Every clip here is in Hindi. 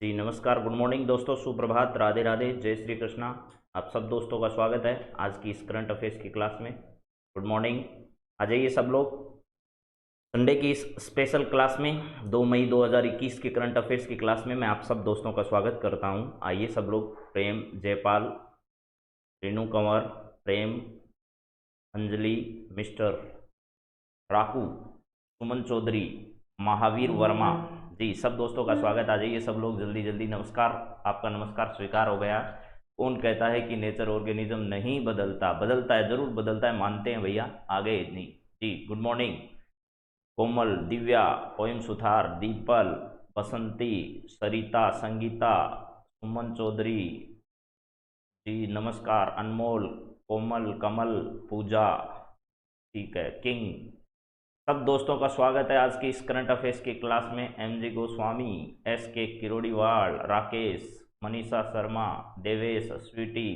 जी नमस्कार, गुड मॉर्निंग दोस्तों, सुप्रभात, राधे राधे, जय श्री कृष्णा। आप सब दोस्तों का स्वागत है आज की इस करंट अफेयर्स की क्लास में। Good morning. आ जाइए सब लोग संडे की इस स्पेशल क्लास में 2 मई 2021 की करंट अफेयर्स की क्लास में मैं आप सब दोस्तों का स्वागत करता हूं। आइए सब लोग, प्रेम, जयपाल, रेणु कंवर, प्रेम, अंजलि, मिस्टर राकू, सुमन चौधरी, महावीर वर्मा, जी सब दोस्तों का स्वागत। आ जाइए सब लोग जल्दी जल्दी। नमस्कार, आपका नमस्कार स्वीकार हो गया। कौन कहता है कि नेचर ऑर्गेनिज्म नहीं बदलता? बदलता है, जरूर बदलता है, मानते हैं भैया, आगे नहीं। जी गुड मॉर्निंग। कोमल, दिव्या, पोयम सुथार, दीपल, बसंती, सरिता, संगीता, सुमन चौधरी, जी नमस्कार, अनमोल, कोमल, कमल, पूजा, ठीक है, किंग, सब दोस्तों का स्वागत है आज की इस करंट अफेयर्स की क्लास में। MG Goswami, SK Kirodiwal, Rakesh, Manisha Sharma, Devesh, Sweety.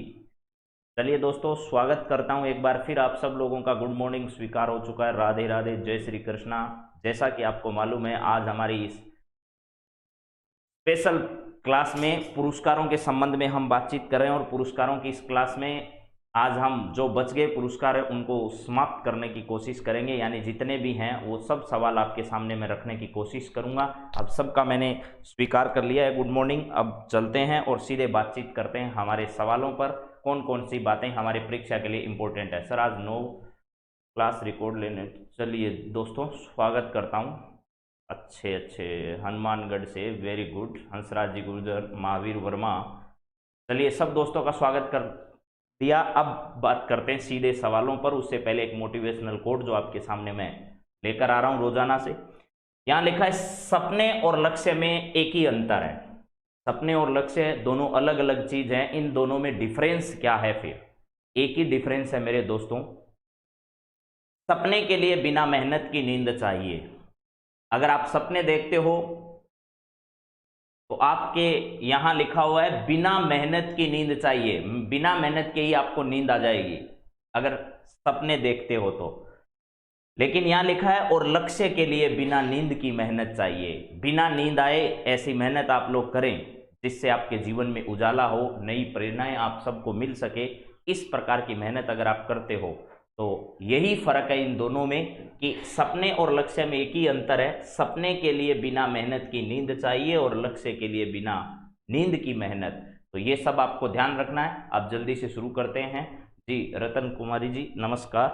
चलिए दोस्तों, स्वागत करता हूं एक बार फिर आप सब लोगों का। गुड मॉर्निंग स्वीकार हो चुका है। राधे राधे, जय श्री कृष्णा। जैसा कि आपको मालूम है, आज हमारी इस स्पेशल क्लास में पुरस्कारों के संबंध में हम बातचीत कर रहे हैं और पुरस्कारों की इस क्लास में आज हम जो बच गए पुरस्कार है उनको समाप्त करने की कोशिश करेंगे। यानी जितने भी हैं वो सब सवाल आपके सामने मैं रखने की कोशिश करूंगा। अब सबका मैंने स्वीकार कर लिया है। Good morning. अब चलते हैं और सीधे बातचीत करते हैं हमारे सवालों पर। कौन कौन सी बातें हमारे परीक्षा के लिए इंपॉर्टेंट है। सर आज 9 क्लास रिकॉर्ड लेने। चलिए दोस्तों, स्वागत करता हूँ। अच्छे अच्छे, हनुमानगढ़ से, वेरी गुड, हंसराज जी गुर्जर, महावीर वर्मा। चलिए सब दोस्तों का स्वागत कर दिया। अब बात करते हैं सीधे सवालों पर। उससे पहले एक मोटिवेशनल कोट जो आपके सामने मैं लेकर आ रहा हूं रोजाना से। यहां लिखा है, सपने और लक्ष्य में एक ही अंतर है। सपने और लक्ष्य दोनों अलग अलग चीज हैं, इन दोनों में डिफरेंस क्या है? फिर एक ही डिफरेंस है मेरे दोस्तों। सपने के लिए बिना मेहनत की नींद चाहिए। अगर आप सपने देखते हो तो आपके यहां लिखा हुआ है बिना मेहनत की नींद चाहिए। बिना मेहनत के ही आपको नींद आ जाएगी अगर सपने देखते हो तो। लेकिन यहां लिखा है और लक्ष्य के लिए बिना नींद की मेहनत चाहिए। बिना नींद आए ऐसी मेहनत आप लोग करें जिससे आपके जीवन में उजाला हो, नई प्रेरणाएं आप सबको मिल सके। इस प्रकार की मेहनत अगर आप करते हो तो यही फर्क है इन दोनों में कि सपने और लक्ष्य में एक ही अंतर है। सपने के लिए बिना मेहनत की नींद चाहिए और लक्ष्य के लिए बिना नींद की मेहनत। तो ये सब आपको ध्यान रखना है। अब जल्दी से शुरू करते हैं। जी रतन कुमारी जी नमस्कार।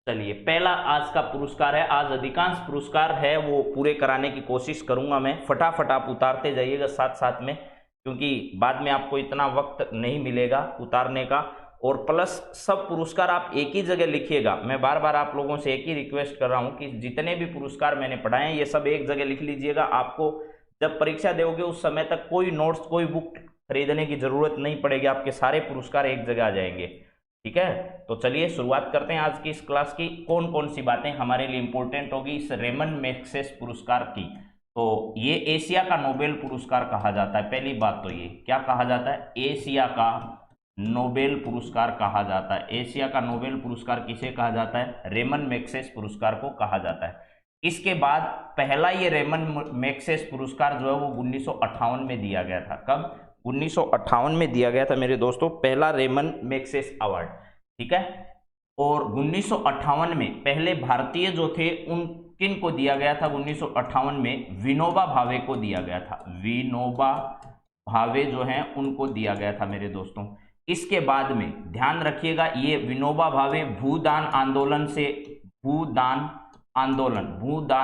चलिए, पहला आज का पुरस्कार है। आज अधिकांश पुरस्कार है वो पूरे कराने की कोशिश करूंगा मैं। फटाफट आप उतारते जाइएगा साथ साथ में, क्योंकि बाद में आपको इतना वक्त नहीं मिलेगा उतारने का। और प्लस सब पुरस्कार आप एक ही जगह लिखिएगा। मैं बार बार आप लोगों से एक ही रिक्वेस्ट कर रहा हूं कि जितने भी पुरस्कार मैंने पढ़ाए हैं ये सब एक जगह लिख लीजिएगा। आपको जब परीक्षा दोगे उस समय तक कोई नोट्स, कोई बुक खरीदने की जरूरत नहीं पड़ेगी। आपके सारे पुरस्कार एक जगह आ जाएंगे। ठीक है, तो चलिए शुरुआत करते हैं आज की इस क्लास की। कौन कौन सी बातें हमारे लिए इंपॉर्टेंट होगी इस रेमन मैग्सेसे पुरस्कार की। तो ये एशिया का नोबेल पुरस्कार कहा जाता है। पहली बात तो ये क्या कहा जाता है? एशिया का नोबेल पुरस्कार कहा जाता है। एशिया का नोबेल पुरस्कार किसे कहा जाता है? रेमन मैग्सेसे पुरस्कार को कहा जाता है। इसके बाद पहला ये रेमन मैग्सेसे पुरस्कार जो है वो 1958 में दिया गया था। कब? 1958 में दिया गया था मेरे दोस्तों, पहला रेमन मैग्सेसे अवार्ड। ठीक है, और 1958 में पहले भारतीय जो थे उन किन को दिया गया था? 1958 में विनोबा भावे को दिया गया था। विनोबा भावे जो हैं उनको दिया गया था मेरे दोस्तों। इसके बाद में ध्यान रखिएगा, ये विनोबा भावे भूदान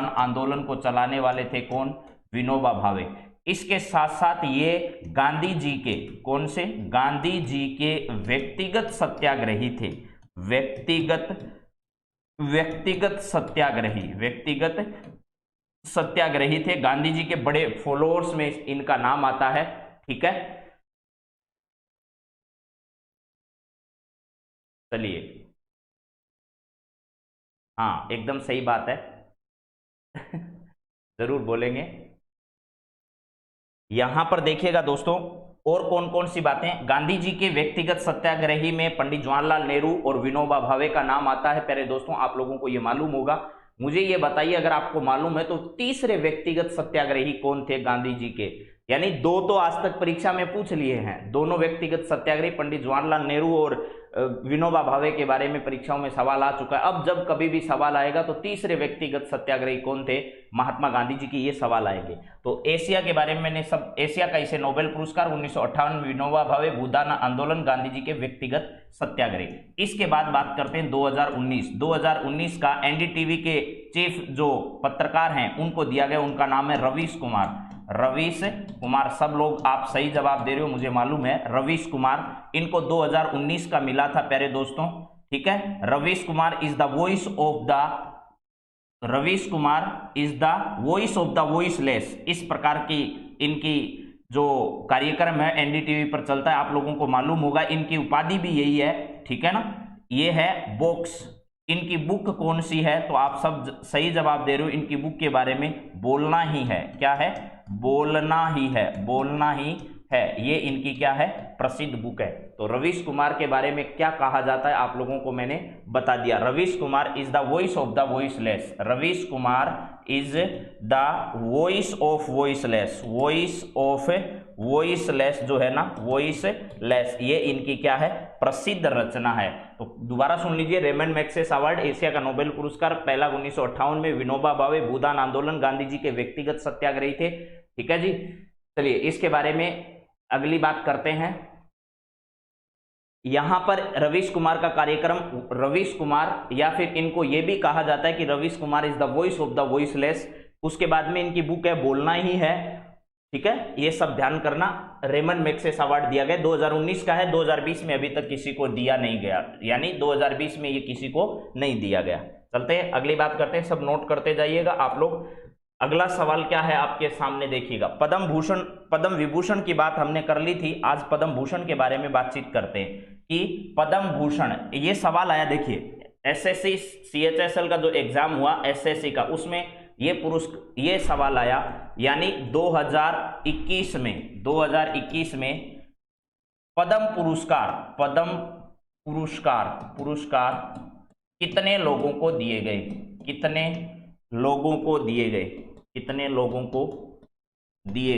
आंदोलन को चलाने वाले थे। कौन? विनोबा भावे। इसके साथ साथ ये गांधी जी के, कौन से? गांधी जी के व्यक्तिगत सत्याग्रही थे। व्यक्तिगत सत्याग्रही थे। गांधी जी के बड़े फॉलोअर्स में इनका नाम आता है। ठीक है, चलिए, हाँ एकदम सही बात है। जरूर बोलेंगे। यहां पर देखिएगा दोस्तों, और कौन कौन सी बातें। गांधी जी के व्यक्तिगत सत्याग्रही में पंडित जवाहरलाल नेहरू और विनोबा भावे का नाम आता है। प्यारे दोस्तों, आप लोगों को यह मालूम होगा। मुझे ये बताइए, अगर आपको मालूम है तो तीसरे व्यक्तिगत सत्याग्रही कौन थे गांधी जी के? यानी दो तो आज तक परीक्षा में पूछ लिए हैं, दोनों व्यक्तिगत सत्याग्रही पंडित जवाहरलाल नेहरू और विनोबा भावे के बारे में परीक्षाओं में सवाल आ चुका है। अब जब कभी भी सवाल आएगा तो तीसरे व्यक्तिगत सत्याग्रही कौन थे, महात्मा गांधी जी की, ये सवाल आएंगे। तो एशिया के बारे में मैंने सब, एशिया का इसे नोबेल पुरस्कार 1958 में विनोबा भावे भूदान आंदोलन गांधी जी के व्यक्तिगत सत्याग्रह। इसके बाद बात करते हैं 2019 का एनडीटीवी के चीफ जो पत्रकार हैं उनको दिया गया, उनका नाम है रवीश कुमार। रवीश कुमार, सब लोग आप सही जवाब दे रहे हो मुझे मालूम है, रवीश कुमार, इनको 2019 का मिला था प्यारे दोस्तों, ठीक है। Ravish Kumar is the voice of the voiceless, इस प्रकार की इनकी जो कार्यक्रम है एनडीटीवी पर चलता है, आप लोगों को मालूम होगा। इनकी उपाधि भी यही है, ठीक है ना, ये है बॉक्स। इनकी बुक कौन सी है, तो आप सब सही जवाब दे रहे हो, इनकी बुक के बारे में बोलना ही है, क्या है, बोलना ही है, ये इनकी क्या है, प्रसिद्ध बुक है। तो रवीश कुमार के बारे में क्या कहा जाता है आप लोगों को मैंने बता दिया। Ravish Kumar is the voice of the voiceless, Ravish Kumar is the voice of voiceless जो है ना, वॉइसलेस, ये इनकी क्या है, प्रसिद्ध रचना है। तो दोबारा सुन लीजिए, रेमंड मैग्सेसे अवार्ड, एशिया का नोबेल पुरस्कार, पहला 1958 में, विनोबा भावे भूदान आंदोलन गांधी जी के व्यक्तिगत सत्याग्रही थे, ठीक है जी। चलिए इसके बारे में अगली बात करते हैं। यहां पर रवीश कुमार का कार्यक्रम, रवीश कुमार या फिर इनको यह भी कहा जाता है कि Ravish Kumar is the voice of the voiceless. उसके बाद में इनकी बुक है बोलना ही है, ठीक है, ये सब ध्यान करना। रेमंड मैग्सेसे अवार्ड दिया गया, 2019 का है, 2020 में अभी तक किसी को दिया नहीं गया, यानी 2020 में ये किसी को नहीं दिया गया। चलते हैं अगली बात करते हैं, सब नोट करते जाइएगा आप लोग। अगला सवाल क्या है आपके सामने देखिएगा, पद्म विभूषण की बात हमने कर ली थी, आज पद्म भूषण के बारे में बातचीत करते हैं कि पद्म भूषण, ये सवाल आया, देखिए एसएससी सीएचएसएल का जो एग्जाम हुआ एसएससी का, उसमें ये सवाल आया, यानी 2021 में पद्म पुरस्कार कितने लोगों को दिए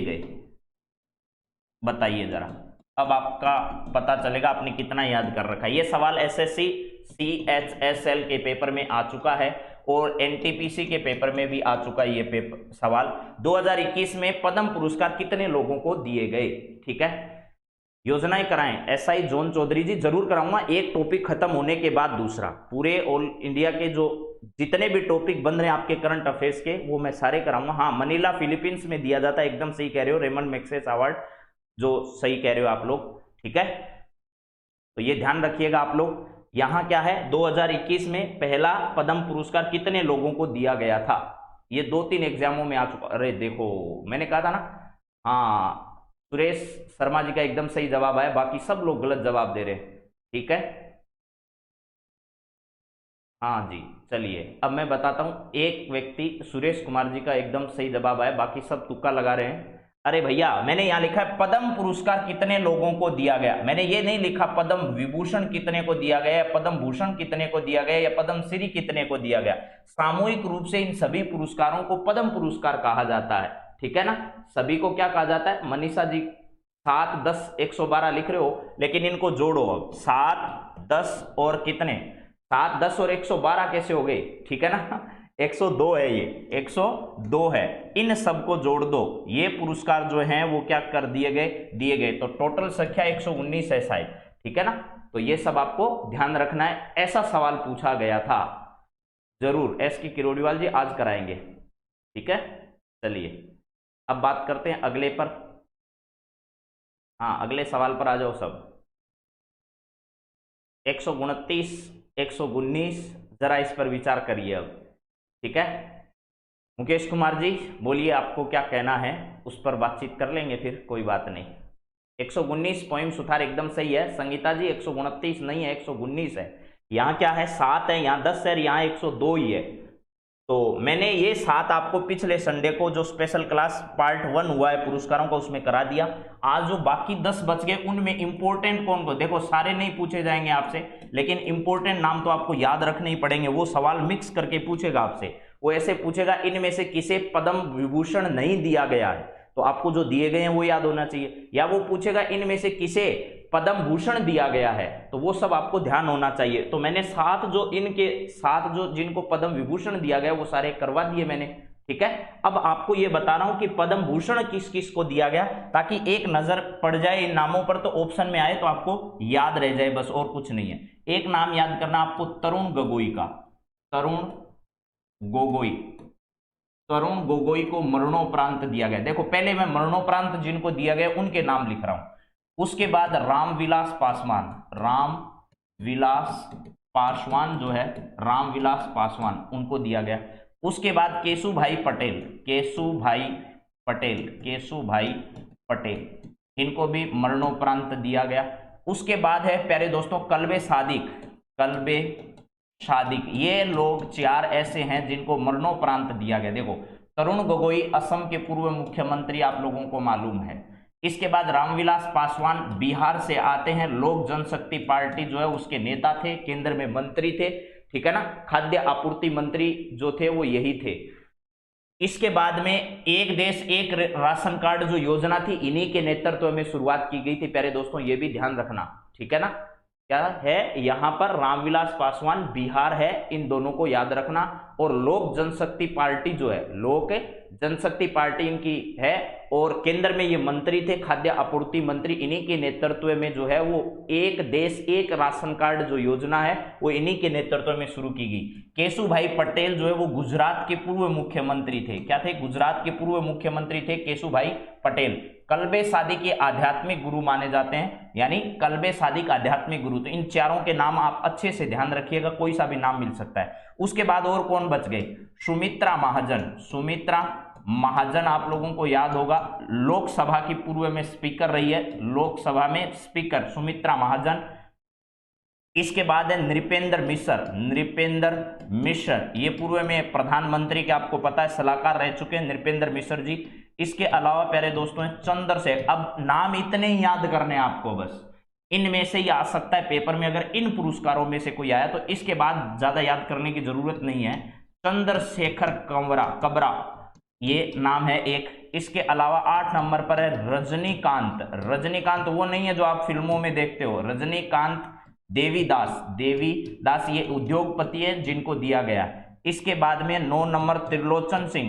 गए, बताइए जरा, अब आपका पता चलेगा आपने कितना याद कर रखा है। ये सवाल एसएससी सीएचएसएल के पेपर में आ चुका है और एनटीपीसी के पेपर में भी आ चुका है ये पेपर सवाल। 2021 में पद्म पुरस्कार कितने लोगों को दिए गए, ठीक है। योजनाएं कराएं, एसआई जॉन चौधरी जी, जरूर कराऊंगा, एक टॉपिक खत्म होने के बाद दूसरा, पूरे ऑल इंडिया के जो जितने भी टॉपिक बन रहे हैं आपके करंट अफेयर्स के, वो मैं सारे कराऊंगा। हाँ, मनीला फिलीपींस में दिया जाता है, एकदम सही कह रहे हो, रेमंड मैग्सेसे अवार्ड, जो सही कह रहे हो आप लोग, ठीक है। तो ये ध्यान रखिएगा आप लोग। यहां क्या है, 2021 में पहला पद्म पुरस्कार कितने लोगों को दिया गया था, ये 2-3 एग्जामों में आ चुका। अरे देखो मैंने कहा था ना, हाँ सुरेश शर्मा जी का एकदम सही जवाब आया, बाकी सब लोग गलत जवाब दे रहे हैं, ठीक है। हाँ जी, चलिए अब मैं बताता हूं, एक व्यक्ति सुरेश कुमार जी का एकदम सही जवाब आया, बाकी सब तुक्का लगा रहे हैं। अरे भैया मैंने यहां लिखा है पद्म पुरस्कार कितने लोगों को दिया गया, मैंने ये नहीं लिखा पद्म विभूषण कितने को दिया गया, या पद्म भूषण कितने को दिया गया, या पद्म श्री कितने को दिया गया। सामूहिक रूप से इन सभी पुरस्कारों को पद्म पुरस्कार कहा जाता है, ठीक है ना। सभी को क्या कहा जाता है, मनीषा जी 7, 10, 112 लिख रहे हो, लेकिन इनको जोड़ो अब, 7, 10 और कितने, 7, 10 और 112 कैसे हो गए, ठीक है ना, 102 है, ये 102 है, इन सबको जोड़ दो, ये पुरस्कार जो हैं वो क्या कर दिए गए, तो टोटल संख्या 119 है शायद, ठीक है ना। तो ये सब आपको ध्यान रखना है, ऐसा सवाल पूछा गया था, जरूर एस की किरोड़ीवाल जी आज कराएंगे, ठीक है। चलिए अब बात करते हैं अगले पर, हाँ अगले सवाल पर आ जाओ सब। 129, 119, जरा इस पर विचार करिए अब, ठीक है। मुकेश कुमार जी बोलिए आपको क्या कहना है, उस पर बातचीत कर लेंगे फिर, कोई बात नहीं। 119 पोइम सुथार एकदम सही है। संगीता जी 129 नहीं है, 119 है। यहाँ क्या है, 7 है, यहाँ 10 है, यहाँ 102 ही है। तो मैंने ये 7 आपको पिछले संडे को जो स्पेशल क्लास पार्ट 1 हुआ है पुरस्कारों का उसमें करा दिया। आज जो बाकी 10 बच गए उनमें इंपॉर्टेंट कौन को, देखो सारे नहीं पूछे जाएंगे आपसे, लेकिन इंपॉर्टेंट नाम तो आपको याद रखने ही पड़ेंगे। वो सवाल मिक्स करके पूछेगा आपसे, वो ऐसे पूछेगा इनमें से किसे पद्म विभूषण नहीं दिया गया है, तो आपको जो दिए गए हैं वो याद होना चाहिए। या वो पूछेगा इनमें से किसे पद्म भूषण दिया गया है, तो वो सब आपको ध्यान होना चाहिए। तो मैंने 7 जो जिनको पद्म विभूषण दिया गया वो सारे करवा दिए मैंने, ठीक है। अब आपको ये बता रहा हूं कि पद्म भूषण किस किस को दिया गया, ताकि एक नजर पड़ जाए इन नामों पर, तो ऑप्शन में आए तो आपको याद रह जाए, बस और कुछ नहीं है। एक नाम याद करना आपको, तरुण गोगोई का। तरुण गोगोई को मरणोपरांत दिया गया। देखो पहले मैं मरणोपरांत जिनको दिया गया उनके नाम लिख रहा हूं। उसके बाद रामविलास पासवान जो है, रामविलास पासवान उनको दिया गया। उसके बाद केशुभाई पटेल इनको भी मरणोपरांत दिया गया। उसके बाद है प्यारे दोस्तों कल्बे सादिक। ये लोग 4 ऐसे हैं जिनको मरणोपरांत दिया गया। देखो तरुण गोगोई असम के पूर्व मुख्यमंत्री, आप लोगों को मालूम है। इसके बाद रामविलास पासवान बिहार से आते हैं, लोक जनशक्ति पार्टी जो है उसके नेता थे, केंद्र में मंत्री थे, ठीक है ना, खाद्य आपूर्ति मंत्री जो थे वो यही थे। इसके बाद में एक देश एक राशन कार्ड जो योजना थी, इन्हीं के नेतृत्व में शुरुआत की गई थी प्यारे दोस्तों, ये भी ध्यान रखना, ठीक है ना। क्या है यहां पर, रामविलास पासवान बिहार है, इन दोनों को याद रखना। और लोक जनशक्ति पार्टी जो है, लोक जनशक्ति पार्टी इनकी है, और केंद्र में ये मंत्री थे, खाद्य आपूर्ति मंत्री, इन्हीं के नेतृत्व में जो है वो एक देश एक राशन कार्ड जो योजना है वो इन्हीं के नेतृत्व में शुरू की गई। केशुभाई पटेल जो है वो गुजरात के पूर्व मुख्यमंत्री थे। क्या थे? गुजरात के पूर्व मुख्यमंत्री थे केशुभाई पटेल। कल्बे सादिक के आध्यात्मिक गुरु माने जाते हैं, यानी कल्बे सादिक आध्यात्मिक गुरु। तो इन चारों के नाम आप अच्छे से ध्यान रखिएगा, कोई सा भी नाम मिल सकता है। उसके बाद और कौन बच गए? सुमित्रा महाजन आप लोगों को याद होगा, लोकसभा की पूर्व में स्पीकर रही है, लोकसभा में स्पीकर सुमित्रा महाजन। इसके बाद है नृपेंद्र मिश्र, ये पूर्व में प्रधानमंत्री के आपको पता है सलाहकार रह चुके हैं नृपेंद्र मिश्र जी। इसके अलावा प्यारे दोस्तों चंद्रशेखर, अब नाम इतने ही याद करने आपको, बस इनमें से ही आ सकता है पेपर में, अगर इन पुरस्कारों में से कोई आया तो इसके बाद ज्यादा याद करने की जरूरत नहीं है। चंद्रशेखर कबरा ये नाम है एक। इसके अलावा 8 नंबर पर है रजनीकांत वो नहीं है जो आप फिल्मों में देखते हो, रजनीकांत देवीदास ये उद्योगपति है जिनको दिया गया। इसके बाद में 9 नंबर त्रिलोचन सिंह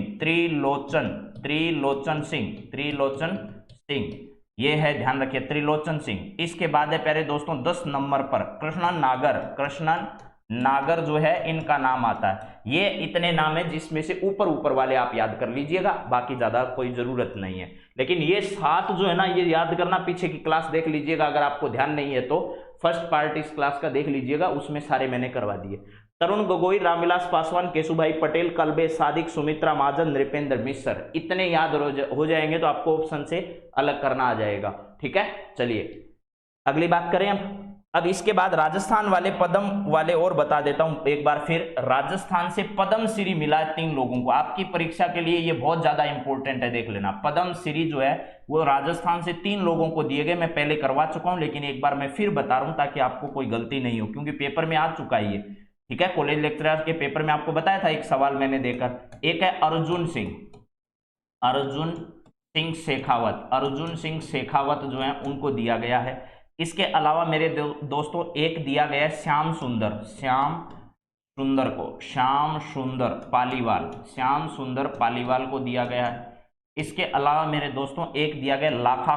ये है, ध्यान रखिए त्रिलोचन सिंह। इसके बाद है प्यारे दोस्तों 10 नंबर पर कृष्णन नागर जो है इनका नाम आता है। ये इतने नाम है जिसमें से ऊपर वाले आप याद कर लीजिएगा, बाकी ज्यादा कोई जरूरत नहीं है। लेकिन ये 7 जो है ना, ये याद करना, पीछे की क्लास देख लीजिएगा, अगर आपको ध्यान नहीं है तो फर्स्ट पार्ट इस क्लास का देख लीजिएगा, उसमें सारे मैंने करवा दिए। तरुण गोगोई, रामविलास पासवान, केशुभाई पटेल, कल्बे सादिक, सुमित्रा महाजन, नृपेंद्र मिश्र, इतने याद हो जाएंगे तो आपको ऑप्शन से अलग करना आ जाएगा, ठीक है। चलिए अगली बात करें अब इसके बाद राजस्थान वाले पद्म वाले और बता देता हूं एक बार फिर। राजस्थान से पद्मश्री मिला है 3 लोगों को, आपकी परीक्षा के लिए ये बहुत ज्यादा इंपॉर्टेंट है, देख लेना। पद्मश्री जो है वो राजस्थान से 3 लोगों को दिए गए, मैं पहले करवा चुका हूं लेकिन एक बार मैं फिर बता रहा हूं ताकि आपको कोई गलती नहीं हो, क्योंकि पेपर में आ चुका है ये, ठीक है। कॉलेज लेक्चरर के पेपर में आपको बताया था, एक सवाल मैंने देकर। एक है अर्जुन सिंह शेखावत जो है उनको दिया गया है। इसके अलावा मेरे दोस्तों एक दिया गया है श्याम सुंदर पालीवाल को दिया गया है। इसके अलावा मेरे दोस्तों एक दिया गया लाखा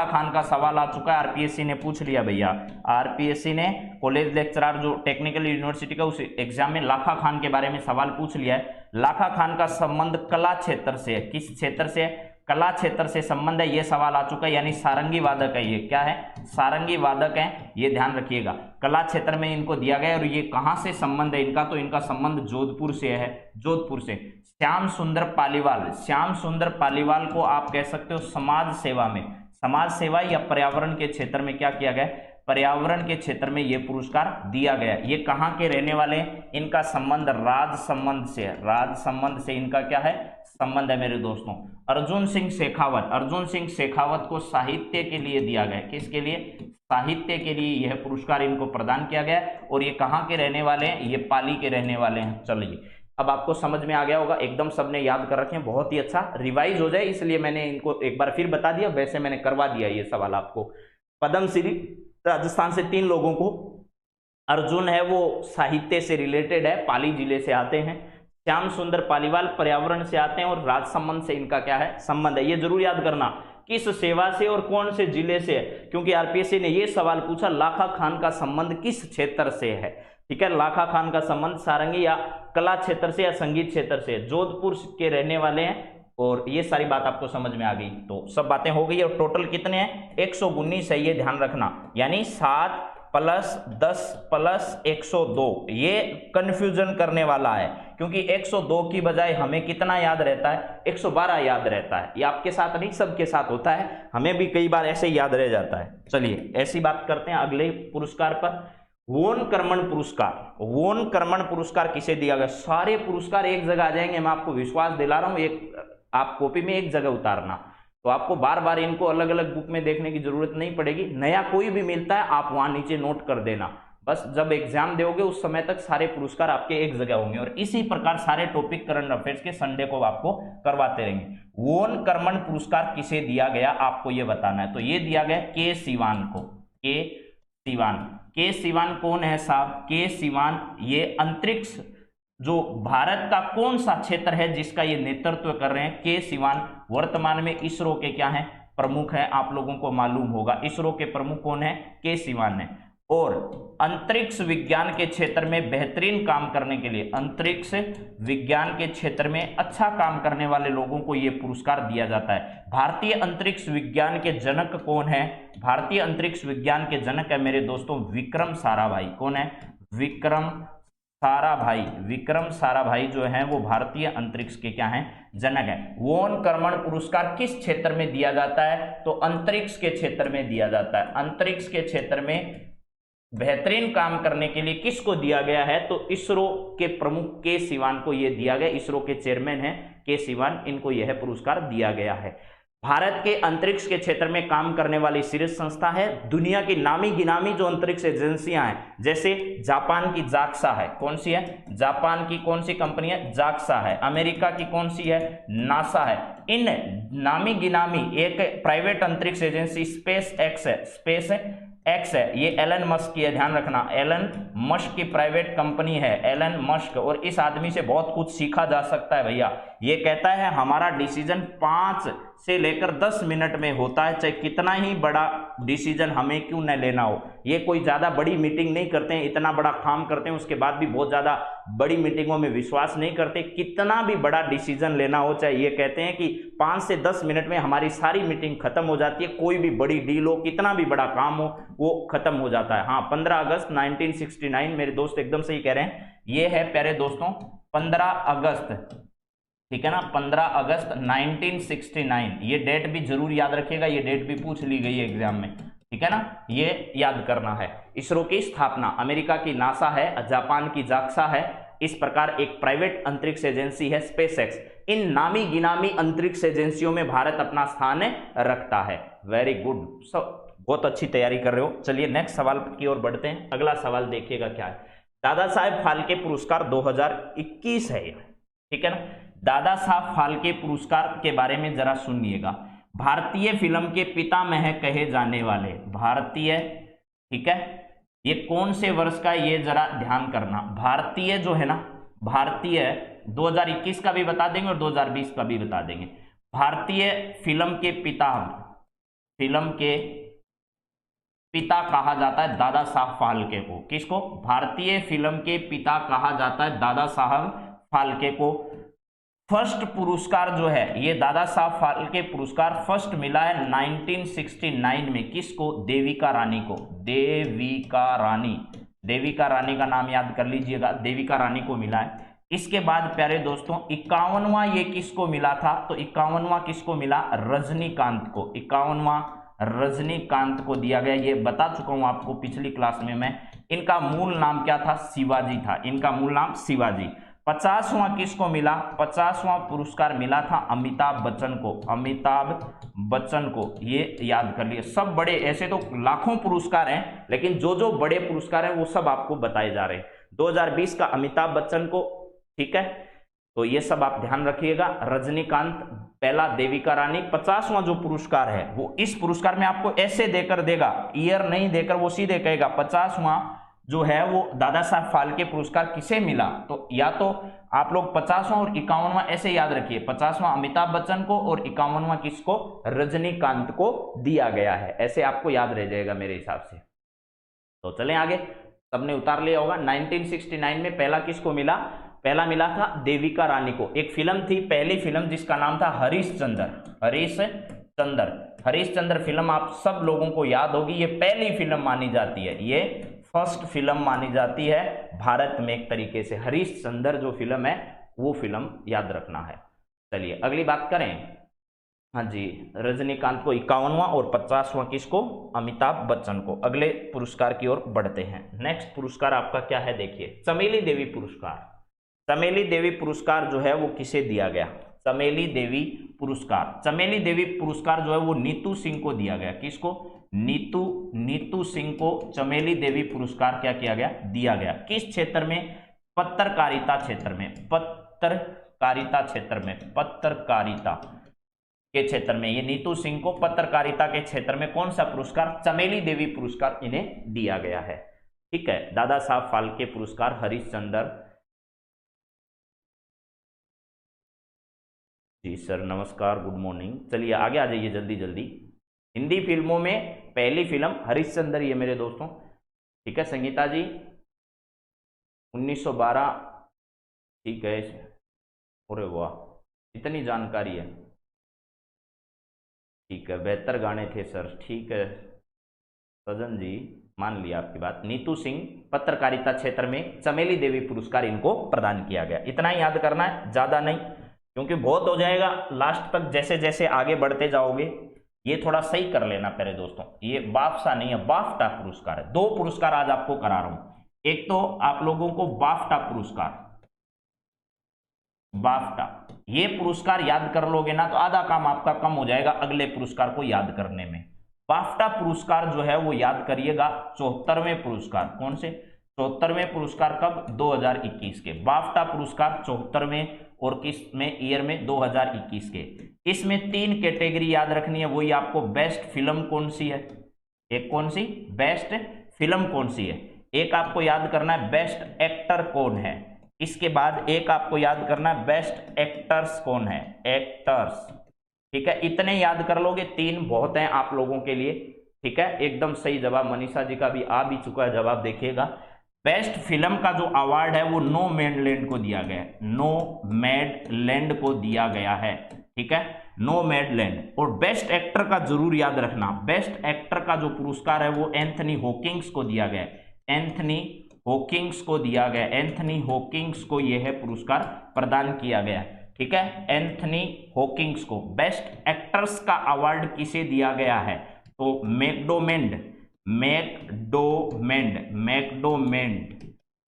खान का सवाल आ चुका है, आरपीएससी ने पूछ लिया भैया, आरपीएससी ने कॉलेज लेक्चरर जो टेक्निकल यूनिवर्सिटी का उस एग्जाम में लाखा खान के बारे में सवाल पूछ लिया है। लाखा खान का संबंध कला क्षेत्र से है, किस क्षेत्र से है? कला क्षेत्र से संबंध है, ये सवाल आ चुका है, यानी सारंगी वादक है। ये क्या है? सारंगी वादक है, ये ध्यान रखिएगा। कला क्षेत्र में इनको दिया गया, और ये कहां से संबंध है इनका? तो इनका संबंध जोधपुर से है, जोधपुर से। श्याम सुंदर पालीवाल को आप कह सकते हो समाज सेवा या पर्यावरण के क्षेत्र में क्या किया गया? पर्यावरण के क्षेत्र में ये पुरस्कार दिया गया। ये कहां के रहने वाले हैं? इनका संबंध राज संबंध से इनका क्या है? संबंध है मेरे दोस्तों। अर्जुन सिंह शेखावत को साहित्य के लिए दिया गया। किसके लिए? साहित्य के लिए यह पुरस्कार इनको प्रदान किया गया, और ये कहां के रहने वाले हैं? ये पाली के रहने वाले हैं। चलिए अब आपको समझ में आ गया होगा, एकदम सबने याद कर रखे हैं, बहुत ही अच्छा, रिवाइज हो जाए इसलिए मैंने इनको एक बार फिर बता दिया, वैसे मैंने करवा दिया ये सवाल आपको। पद्मश्री राजस्थान से 3 लोगों को, अर्जुन है वो साहित्य से रिलेटेड है, पाली जिले से आते हैं, श्याम सुंदर पालीवाल पर्यावरण से आते हैं, और राजसमंद से इनका क्या है, संबंध है। ये जरूर याद करना किस सेवा से और कौन से जिले से है, क्योंकि आरपीएससी ने ये सवाल पूछा लाखा खान का संबंध किस क्षेत्र से है। ठीक है, लाखा खान का संबंध सारंगी या कला क्षेत्र से या संगीत क्षेत्र से, जोधपुर के रहने वाले हैं, और ये सारी बात आपको समझ में आ गई। तो सब बातें हो गई, और टोटल कितने हैं, 119 है, ये ध्यान रखना, यानी 7 + 10 + 102। ये कंफ्यूजन करने वाला है, क्योंकि 102 की बजाय हमें कितना याद रहता है, 112 याद रहता है। ये आपके साथ नहीं, सबके साथ होता है, हमें भी कई बार ऐसे याद रह जाता है। चलिए ऐसी बात करते हैं अगले पुरस्कार पर, वोन कर्मण पुरस्कार। वोन कर्मण पुरस्कार किसे दिया गया, सारे पुरस्कार एक जगह आ जाएंगे, मैं आपको विश्वास दिला रहा हूं, एक आप कॉपी में एक जगह उतारना, तो आपको बार बार इनको अलग अलग बुक में देखने की जरूरत नहीं पड़ेगी। नया कोई भी मिलता है आप वहां नीचे नोट कर देना, बस जब एग्जाम दोगे उस समय तक सारे पुरस्कार आपके एक जगह होंगे, और इसी प्रकार सारे टॉपिक करंट अफेयर्स के संडे को आपको करवाते रहेंगे। वोन कर्मण पुरस्कार किसे दिया गया आपको ये बताना है, तो ये दिया गया के सिवान को। के सिवान कौन है साहब, के सिवान ये अंतरिक्ष जो भारत का कौन सा क्षेत्र है जिसका ये नेतृत्व कर रहे हैं, के सिवान वर्तमान में इसरो के क्या हैं, प्रमुख है, आप लोगों को मालूम होगा इसरो के प्रमुख कौन है, के सिवान है। और अंतरिक्ष विज्ञान के क्षेत्र में बेहतरीन काम करने के लिए, अंतरिक्ष विज्ञान के क्षेत्र में अच्छा काम करने वाले लोगों को यह पुरस्कार दिया जाता है। भारतीय अंतरिक्ष विज्ञान के जनक कौन है, भारतीय अंतरिक्ष विज्ञान के जनक है मेरे दोस्तों विक्रम साराभाई। कौन है, विक्रम साराभाई। विक्रम साराभाई जो है वो भारतीय अंतरिक्ष के क्या हैं, जनक है। वोन कर्मण पुरस्कार किस क्षेत्र में दिया जाता है, तो अंतरिक्ष के क्षेत्र में दिया जाता है। अंतरिक्ष के क्षेत्र में बेहतरीन काम करने के लिए किसको दिया गया है, तो इसरो के प्रमुख के सिवान को यह दिया गया, इसरो के चेयरमैन है के सिवान, इनको यह पुरस्कार दिया गया है। भारत के अंतरिक्ष के क्षेत्र में काम करने वाली शीर्ष संस्था है, दुनिया की नामी गिनामी जो अंतरिक्ष एजेंसियां हैं, जैसे जापान की जाक्सा है, कौन सी है, जापान की कौन सी कंपनी है, जाक्सा है। अमेरिका की कौन सी है, नासा है। इन नामी गिनामी, एक प्राइवेट अंतरिक्ष एजेंसी स्पेस एक्स है, स्पेस एक्स है, ये एलन मस्क की है, ध्यान रखना, एलन मस्क की प्राइवेट कंपनी है, एलन मस्क। और इस आदमी से बहुत कुछ सीखा जा सकता है भैया। ये कहता है हमारा डिसीजन 5 से लेकर 10 मिनट में होता है, चाहे कितना ही बड़ा डिसीजन हमें क्यों न लेना हो। ये कोई ज्यादा बड़ी मीटिंग नहीं करते हैं, इतना बड़ा काम करते हैं, उसके बाद भी बहुत ज्यादा बड़ी मीटिंगों में विश्वास नहीं करते। कितना भी बड़ा डिसीजन लेना हो, चाहे ये कहते हैं कि 5 से 10 मिनट में हमारी सारी मीटिंग खत्म हो जाती है, कोई भी बड़ी डील हो, कितना भी बड़ा काम हो, वो खत्म हो जाता है। हाँ, 15 अगस्त 1969, मेरे दोस्त एकदम सही कह रहे हैं, ये है प्यारे दोस्तों 15 अगस्त, ठीक है ना, 15 अगस्त 1969। ये डेट भी जरूर याद रखिएगा, ये डेट भी पूछ ली गई है एग्जाम में, ठीक है ना, ये याद करना है। इसरो की स्थापना, अमेरिका की नासा है, जापान की जाक्सा है, इस प्रकार एक प्राइवेट अंतरिक्ष एजेंसी है स्पेसएक्स। इन नामी गिनामी अंतरिक्ष एजेंसियों में भारत अपना स्थान रखता है। वेरी गुड, सब बहुत अच्छी तैयारी कर रहे हो। चलिए नेक्स्ट सवाल की ओर बढ़ते हैं। अगला सवाल देखिएगा क्या है, दादा साहेब फाल्के पुरस्कार 2021 है, ठीक है ना। दादा साहब फाल्के पुरस्कार के बारे में जरा सुनिएगा। भारतीय फिल्म के पितामह कहे जाने वाले, भारतीय, ठीक है, ये कौन से वर्ष का, ये जरा ध्यान करना। भारतीय जो है ना, भारतीय 2021 का भी बता देंगे और 2020 का भी बता देंगे। भारतीय फिल्म के पिता, फिल्म के पिता कहा जाता है दादा साहब फाल्के को। किसको, भारतीय फिल्म के पिता कहा जाता है दादा साहब फाल्के को। फर्स्ट पुरस्कार जो है, ये दादा साहब फाल्के पुरस्कार फर्स्ट मिला है 1969 में। किसको, देविका रानी को। देविका रानी, देविका रानी का नाम याद कर लीजिएगा, देविका रानी को मिला है। इसके बाद प्यारे दोस्तों 51वां ये किसको मिला था, तो 51वां किसको मिला, रजनीकांत को। 51वां रजनीकांत को दिया गया, ये बता चुका हूं आपको पिछली क्लास में मैं। इनका मूल नाम क्या था, शिवाजी था, इनका मूल नाम शिवाजी। 50वां किसको मिला, 50वां पुरस्कार मिला था अमिताभ बच्चन को, अमिताभ बच्चन को, ये याद कर लिए। सब बड़े, ऐसे तो लाखों पुरस्कार हैं, लेकिन जो जो बड़े पुरस्कार हैं वो सब आपको बताए जा रहे हैं। 2020 का अमिताभ बच्चन को, ठीक है, तो ये सब आप ध्यान रखिएगा। रजनीकांत पहला, देविका रानी 50वां जो पुरस्कार है वो इस पुरस्कार में आपको ऐसे देकर देगा, ईयर नहीं देकर वो सीधे कहेगा 50वां जो है वो दादा साहब फाल्के पुरस्कार किसे मिला। तो या तो आप लोग 50वां और 51वां ऐसे याद रखिए, 50वां अमिताभ बच्चन को और 51वां किसको, रजनीकांत को दिया गया है, ऐसे आपको याद रह जाएगा मेरे हिसाब से। तो चलें आगे, सबने उतार लिया होगा। 1969 में पहला किसको मिला, पहला मिला था देविका रानी को। एक फिल्म थी, पहली फिल्म जिसका नाम था हरिश्चंद्र। हरिश्चंद्र फिल्म आप सब लोगों को याद होगी, ये पहली फिल्म मानी जाती है, ये फर्स्ट फिल्म मानी जाती है भारत में एक तरीके से। हरिश्चंद्र जो फिल्म है वो फिल्म याद रखना है। चलिए अगली बात करें। हाँ जी, रजनीकांत को 51वां और 50वां किसको, अमिताभ बच्चन को। अगले पुरस्कार की ओर बढ़ते हैं। नेक्स्ट पुरस्कार आपका क्या है, देखिए चमेली देवी पुरस्कार। चमेली देवी पुरस्कार जो है वो किसे दिया गया, चमेली देवी पुरस्कार। चमेली देवी पुरस्कार जो है वो नीतू सिंह को दिया गया। किसको, नीतू सिंह को चमेली देवी पुरस्कार क्या किया गया, दिया गया। किस क्षेत्र में, पत्रकारिता क्षेत्र में, पत्रकारिता के क्षेत्र में। ये नीतू सिंह को पत्रकारिता के क्षेत्र में कौन सा पुरस्कार, चमेली देवी पुरस्कार इन्हें दिया गया है। ठीक है, दादा साहब फाल्के पुरस्कार, हरिश्चंद्र जी सर नमस्कार, गुड मॉर्निंग। चलिए आगे आ जाइए जल्दी जल्दी। हिंदी फिल्मों में पहली फिल्म हरिश्चंद्र, ये मेरे दोस्तों। ठीक है संगीता जी, 1912। ठीक है, अरे वाह इतनी जानकारी है। ठीक है, बेहतर गाने थे सर। ठीक है सजन जी, मान लिया आपकी बात। नीतू सिंह पत्रकारिता क्षेत्र में चमेली देवी पुरस्कार इनको प्रदान किया गया। इतना ही याद करना है, ज्यादा नहीं, क्योंकि बहुत हो जाएगा लास्ट तक। जैसे जैसे आगे बढ़ते जाओगे ये थोड़ा सही कर लेना प्यारे दोस्तों। ये बाफ्टा नहीं है, बाफ्टा पुरस्कार है। 2 पुरस्कार आज आपको करा रहा हूं। एक तो आप लोगों को बाफ्टा पुरस्कार, बाफ्टा ये पुरस्कार याद कर लोगे ना तो आधा काम आपका कम हो जाएगा अगले पुरस्कार को याद करने में। बाफ्टा पुरस्कार जो है वो याद करिएगा, 74वें पुरस्कार। कौन से, 74वें पुरस्कार कब, 2021 के। बाफ्टा पुरस्कार 74वें और किस में, ईयर में 2021 के। इसमें 3 कैटेगरी याद रखनी है, वही आपको बेस्ट फिल्म कौन सी है, एक कौन सी, बेस्ट फिल्म कौन सी है। एक आपको याद करना है बेस्ट एक्टर कौन है, इसके बाद एक आपको याद करना है बेस्ट एक्टर्स कौन है, एक्टर्स। ठीक है, इतने याद कर लोगे, 3 बहुत हैं आप लोगों के लिए। ठीक है, एकदम सही जवाब। मनीषा जी का भी आ भी चुका है जवाब, देखिएगा। बेस्ट फिल्म का जो अवार्ड है वो नोमैडलैंड को दिया गया है, नोमैडलैंड को दिया गया है। ठीक है, नोमैडलैंड। और बेस्ट एक्टर का जरूर याद रखना, बेस्ट एक्टर का जो पुरस्कार है वो एंथनी हॉकिंस को दिया गया है, एंथनी हॉकिंस को दिया गया, एंथनी हॉकिंस को यह है पुरस्कार प्रदान किया गया। ठीक है, एंथनी हॉकिंस को। बेस्ट एक्टर्स का अवार्ड किसे दिया गया है, तो मैकडोमेंड,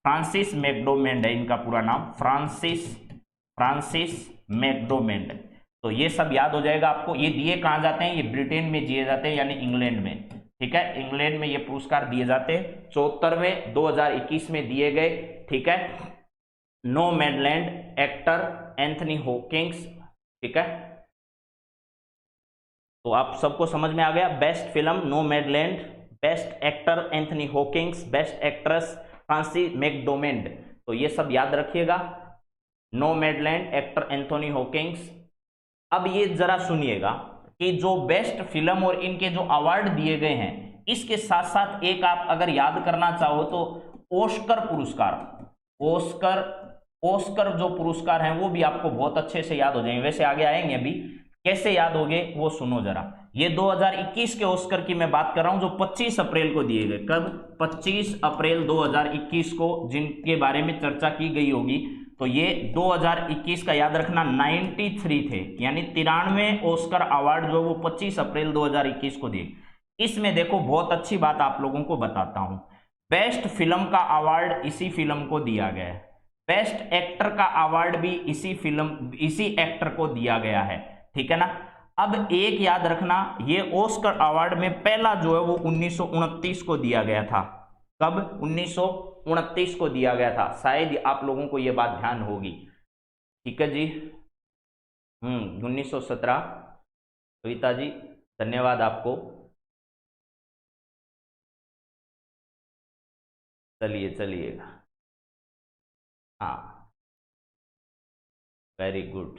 फ्रांसिस मैकडोमेंड है इनका पूरा नाम, फ्रांसिस मैकडोमेंड। तो ये सब याद हो जाएगा आपको। ये दिए कहां जाते हैं, ये ब्रिटेन में दिए जाते हैं, यानी इंग्लैंड में। ठीक है, इंग्लैंड में ये पुरस्कार दिए जाते हैं। 74वें 2021 में दिए गए। ठीक है, नोमैडलैंड, एक्टर एंथनी हॉकिंस। ठीक है, तो आप सबको समझ में आ गया। Best film Nomadland, best actor Anthony Hopkins, best actress Frances McDormand. तो ये सब याद रखिएगा, नोमैडलैंड, एक्टर एंथनी हॉकिंस। अब ये जरा सुनिएगा कि जो बेस्ट फिल्म और इनके जो अवार्ड दिए गए हैं, इसके साथ साथ एक आप अगर याद करना चाहो तो ऑस्कर पुरस्कार, ऑस्कर जो पुरस्कार हैं वो भी आपको बहुत अच्छे से याद हो जाएंगे। वैसे आगे आएंगे, अभी कैसे याद होंगे वो सुनो जरा। ये 2021 के ऑस्कर की मैं बात कर रहा हूं, जो 25 अप्रैल को दिए गए। कब, 25 अप्रैल 2021 को, जिनके बारे में चर्चा की गई होगी। तो ये 2021 का याद रखना 93 थे, यानी 93 ऑस्कर अवार्ड जो वो 25 अप्रैल 2021 को दिए। इसमें देखो बहुत अच्छी बात आप लोगों को बताता हूं, बेस्ट फिल्म का अवार्ड इसी फिल्म को दिया गया है, बेस्ट एक्टर का अवार्ड भी इसी एक्टर को दिया गया है। ठीक है ना। अब एक याद रखना, ये ऑस्कर अवार्ड में पहला जो है वो 1929 को दिया गया था। कब, 1929 को दिया गया था। शायद आप लोगों को यह बात ध्यान होगी। ठीक है जी। 1917। कविता जी धन्यवाद आपको। चलिए चलिएगा। हाँ, वेरी गुड।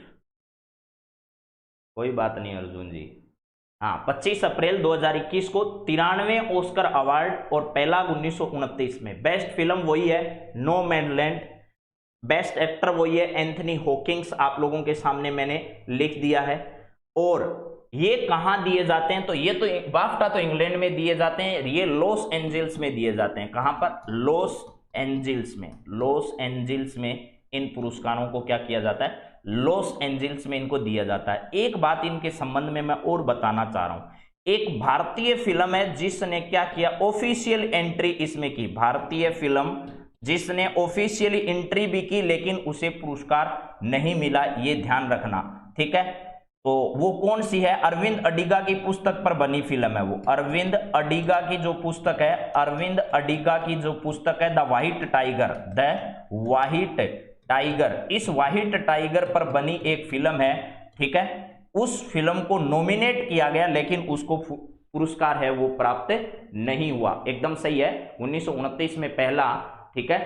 कोई बात नहीं अर्जुन जी। हाँ, 25 अप्रैल 2021 को 93वें ऑस्कर अवार्ड और पहला 1929 में। बेस्ट फिल्म वही है no man land, best actor वही है एंथनी हॉकिंस, आप लोगों के सामने मैंने लिख दिया है। और ये कहां दिए जाते हैं, तो ये तो बाफ्टा तो इंग्लैंड में दिए जाते हैं, ये लॉस एंजल्स में दिए जाते हैं। कहां पर? लॉस एंजल्स में। लॉस एंजल्स में इन पुरस्कारों को क्या किया जाता है? लॉस एंजल्स में इनको दिया जाता है। एक बात इनके संबंध में मैं और बताना चाह रहा हूं, एक भारतीय फिल्म है जिसने क्या किया, ऑफिशियल एंट्री इसमें की। भारतीय फिल्म जिसने ऑफिशियली एंट्री भी की लेकिन उसे पुरस्कार नहीं मिला, ये ध्यान रखना, ठीक है। तो वो कौन सी है? अरविंद अडिगा की पुस्तक पर बनी फिल्म है वो। अरविंद अडिगा की जो पुस्तक है, अरविंद अडिगा की जो पुस्तक है the white tiger, the white tiger, इस व्हाइट टाइगर पर बनी एक फिल्म है, ठीक है। उस फिल्म को नॉमिनेट किया गया लेकिन उसको पुरस्कार है वो प्राप्त नहीं हुआ। एकदम सही है, 1929 में पहला, ठीक है।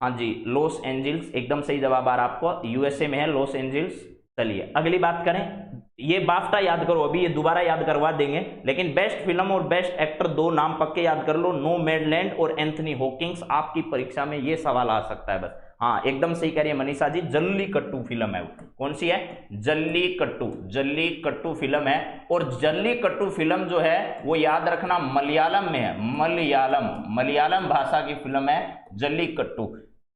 हाँ जी, लॉस एंजल्स, एकदम सही जवाब आ रहा आपको, यूएसए में है लॉस एंजल्स। चलिए अगली बात करें। ये बाफ्टा याद करो, अभी ये दोबारा याद करवा देंगे, लेकिन बेस्ट फिल्म और बेस्ट एक्टर दो नाम पक्के याद कर लो, नो मैडलैंड और एंथनी हॉकिंस। आपकी परीक्षा में ये सवाल आ सकता है बस। हाँ, एकदम सही कह रही है मनीषा जी, जल्लीकट्टू फिल्म है वो। कौन सी है? जल्लीकट्टू, जल्लीकट्टू फिल्म है। और जल्लीकट्टू फिल्म जो है वो याद रखना मलयालम में है, मलयालम, मलयालम भाषा की फिल्म है जल्लीकट्टू,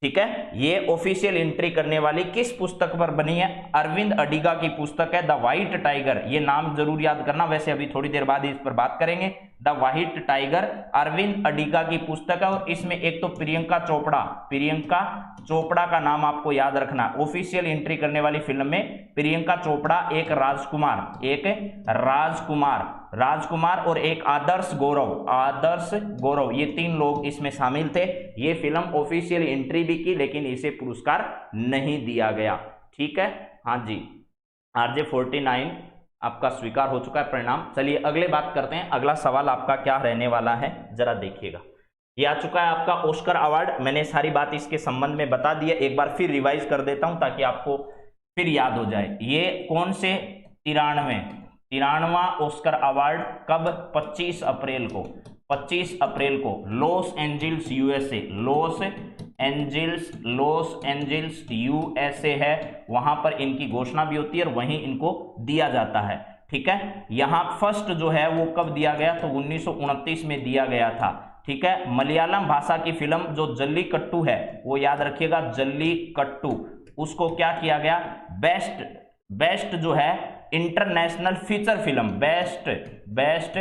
ठीक है। ये ऑफिशियल एंट्री करने वाली किस पुस्तक पर बनी है? अरविंद अडिगा की पुस्तक है द व्हाइट टाइगर, ये नाम जरूर याद करना, वैसे अभी थोड़ी देर बाद इस पर बात करेंगे। The white tiger Aravind Adiga की पुस्तक है और इसमें एक तो प्रियंका चोपड़ा, प्रियंका चोपड़ा का नाम आपको याद रखना। ऑफिशियल एंट्री करने वाली फिल्म में प्रियंका चोपड़ा, एक राजकुमार, एक राजकुमार, राजकुमार और एक आदर्श गौरव, आदर्श गौरव, ये तीन लोग इसमें शामिल थे। ये फिल्म ऑफिशियल एंट्री भी की लेकिन इसे पुरस्कार नहीं दिया गया, ठीक है। हाँ जी, आरजे 49 आपका स्वीकार हो चुका है परिणाम। चलिए अगले बात करते हैं, अगला सवाल आपका क्या रहने वाला है जरा देखिएगा। ये आ चुका है आपका ऑस्कर अवार्ड, मैंने सारी बात इसके संबंध में बता दी है, एक बार फिर रिवाइज कर देता हूं ताकि आपको फिर याद हो जाए। ये कौन से? 93वां ऑस्कर अवार्ड, कब? 25 अप्रैल को, 25 अप्रैल को Los Angeles USA, Los Angeles, Los Angeles USA है, वहां पर इनकी घोषणा भी होती है और वहीं इनको दिया जाता है, ठीक है। यहां फर्स्ट जो है वो कब दिया गया? तो 1929 में दिया गया था, ठीक है। मलयालम भाषा की फिल्म जो जल्लीकट्टू है, वो याद रखिएगा जल्लीकट्टू, उसको क्या किया गया? बेस्ट, बेस्ट जो है international feature film, best, best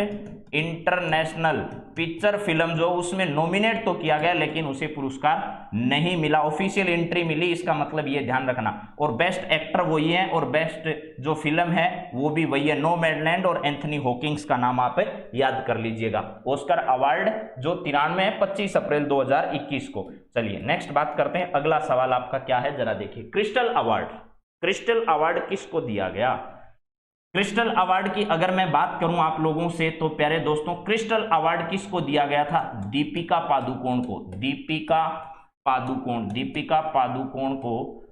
international picture film जो उसमें नॉमिनेट तो किया गया लेकिन उसे पुरस्कार नहीं मिला, ऑफिशियल एंट्री मिली, इसका मतलब ये ध्यान रखना। और बेस्ट एक्टर वही है और बेस्ट जो फिल्म है वो भी वही है, नो मैडलैंड और एंथनी हॉकिंस का नाम आप याद कर लीजिएगा। ऑस्कर अवार्ड जो 93 है 25 अप्रैल 2021 को। चलिए नेक्स्ट बात करते हैं, अगला सवाल आपका क्या है जरा देखिए। क्रिस्टल अवार्ड, क्रिस्टल अवार्ड किसको दिया गया? क्रिस्टल अवार्ड की अगर मैं बात करूं आप लोगों से तो प्यारे दोस्तों, क्रिस्टल अवार्ड किसको दिया गया था? दीपिका पादुकोण को, दीपिका पादुकोण, दीपिका पादुकोण को,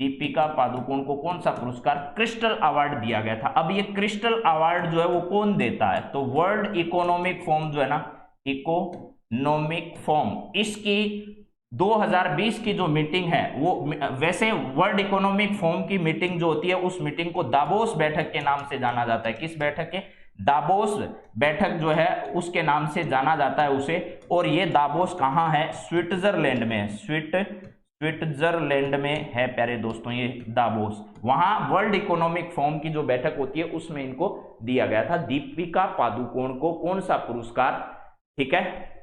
दीपिका पादुकोण को कौन सा पुरस्कार? क्रिस्टल अवार्ड दिया गया था। अब ये क्रिस्टल अवार्ड जो है वो कौन देता है? तो वर्ल्ड इकोनॉमिक फोरम जो है ना, इकोनॉमिक फोरम, इसकी 2020 की जो मीटिंग है वो, वैसे वर्ल्ड इकोनॉमिक फोरम की मीटिंग जो होती है उस मीटिंग को दावोस बैठक के नाम से जाना जाता है। किस बैठक के? दावोस बैठक जो है उसके नाम से जाना जाता है उसे। और ये दावोस कहाँ है? स्विट्जरलैंड में है, स्विट्जरलैंड में है प्यारे दोस्तों ये दावोस। वहां वर्ल्ड इकोनॉमिक फोरम की जो बैठक होती है उसमें इनको दिया गया था, दीपिका पादुकोण को कौन सा पुरस्कार, ठीक है।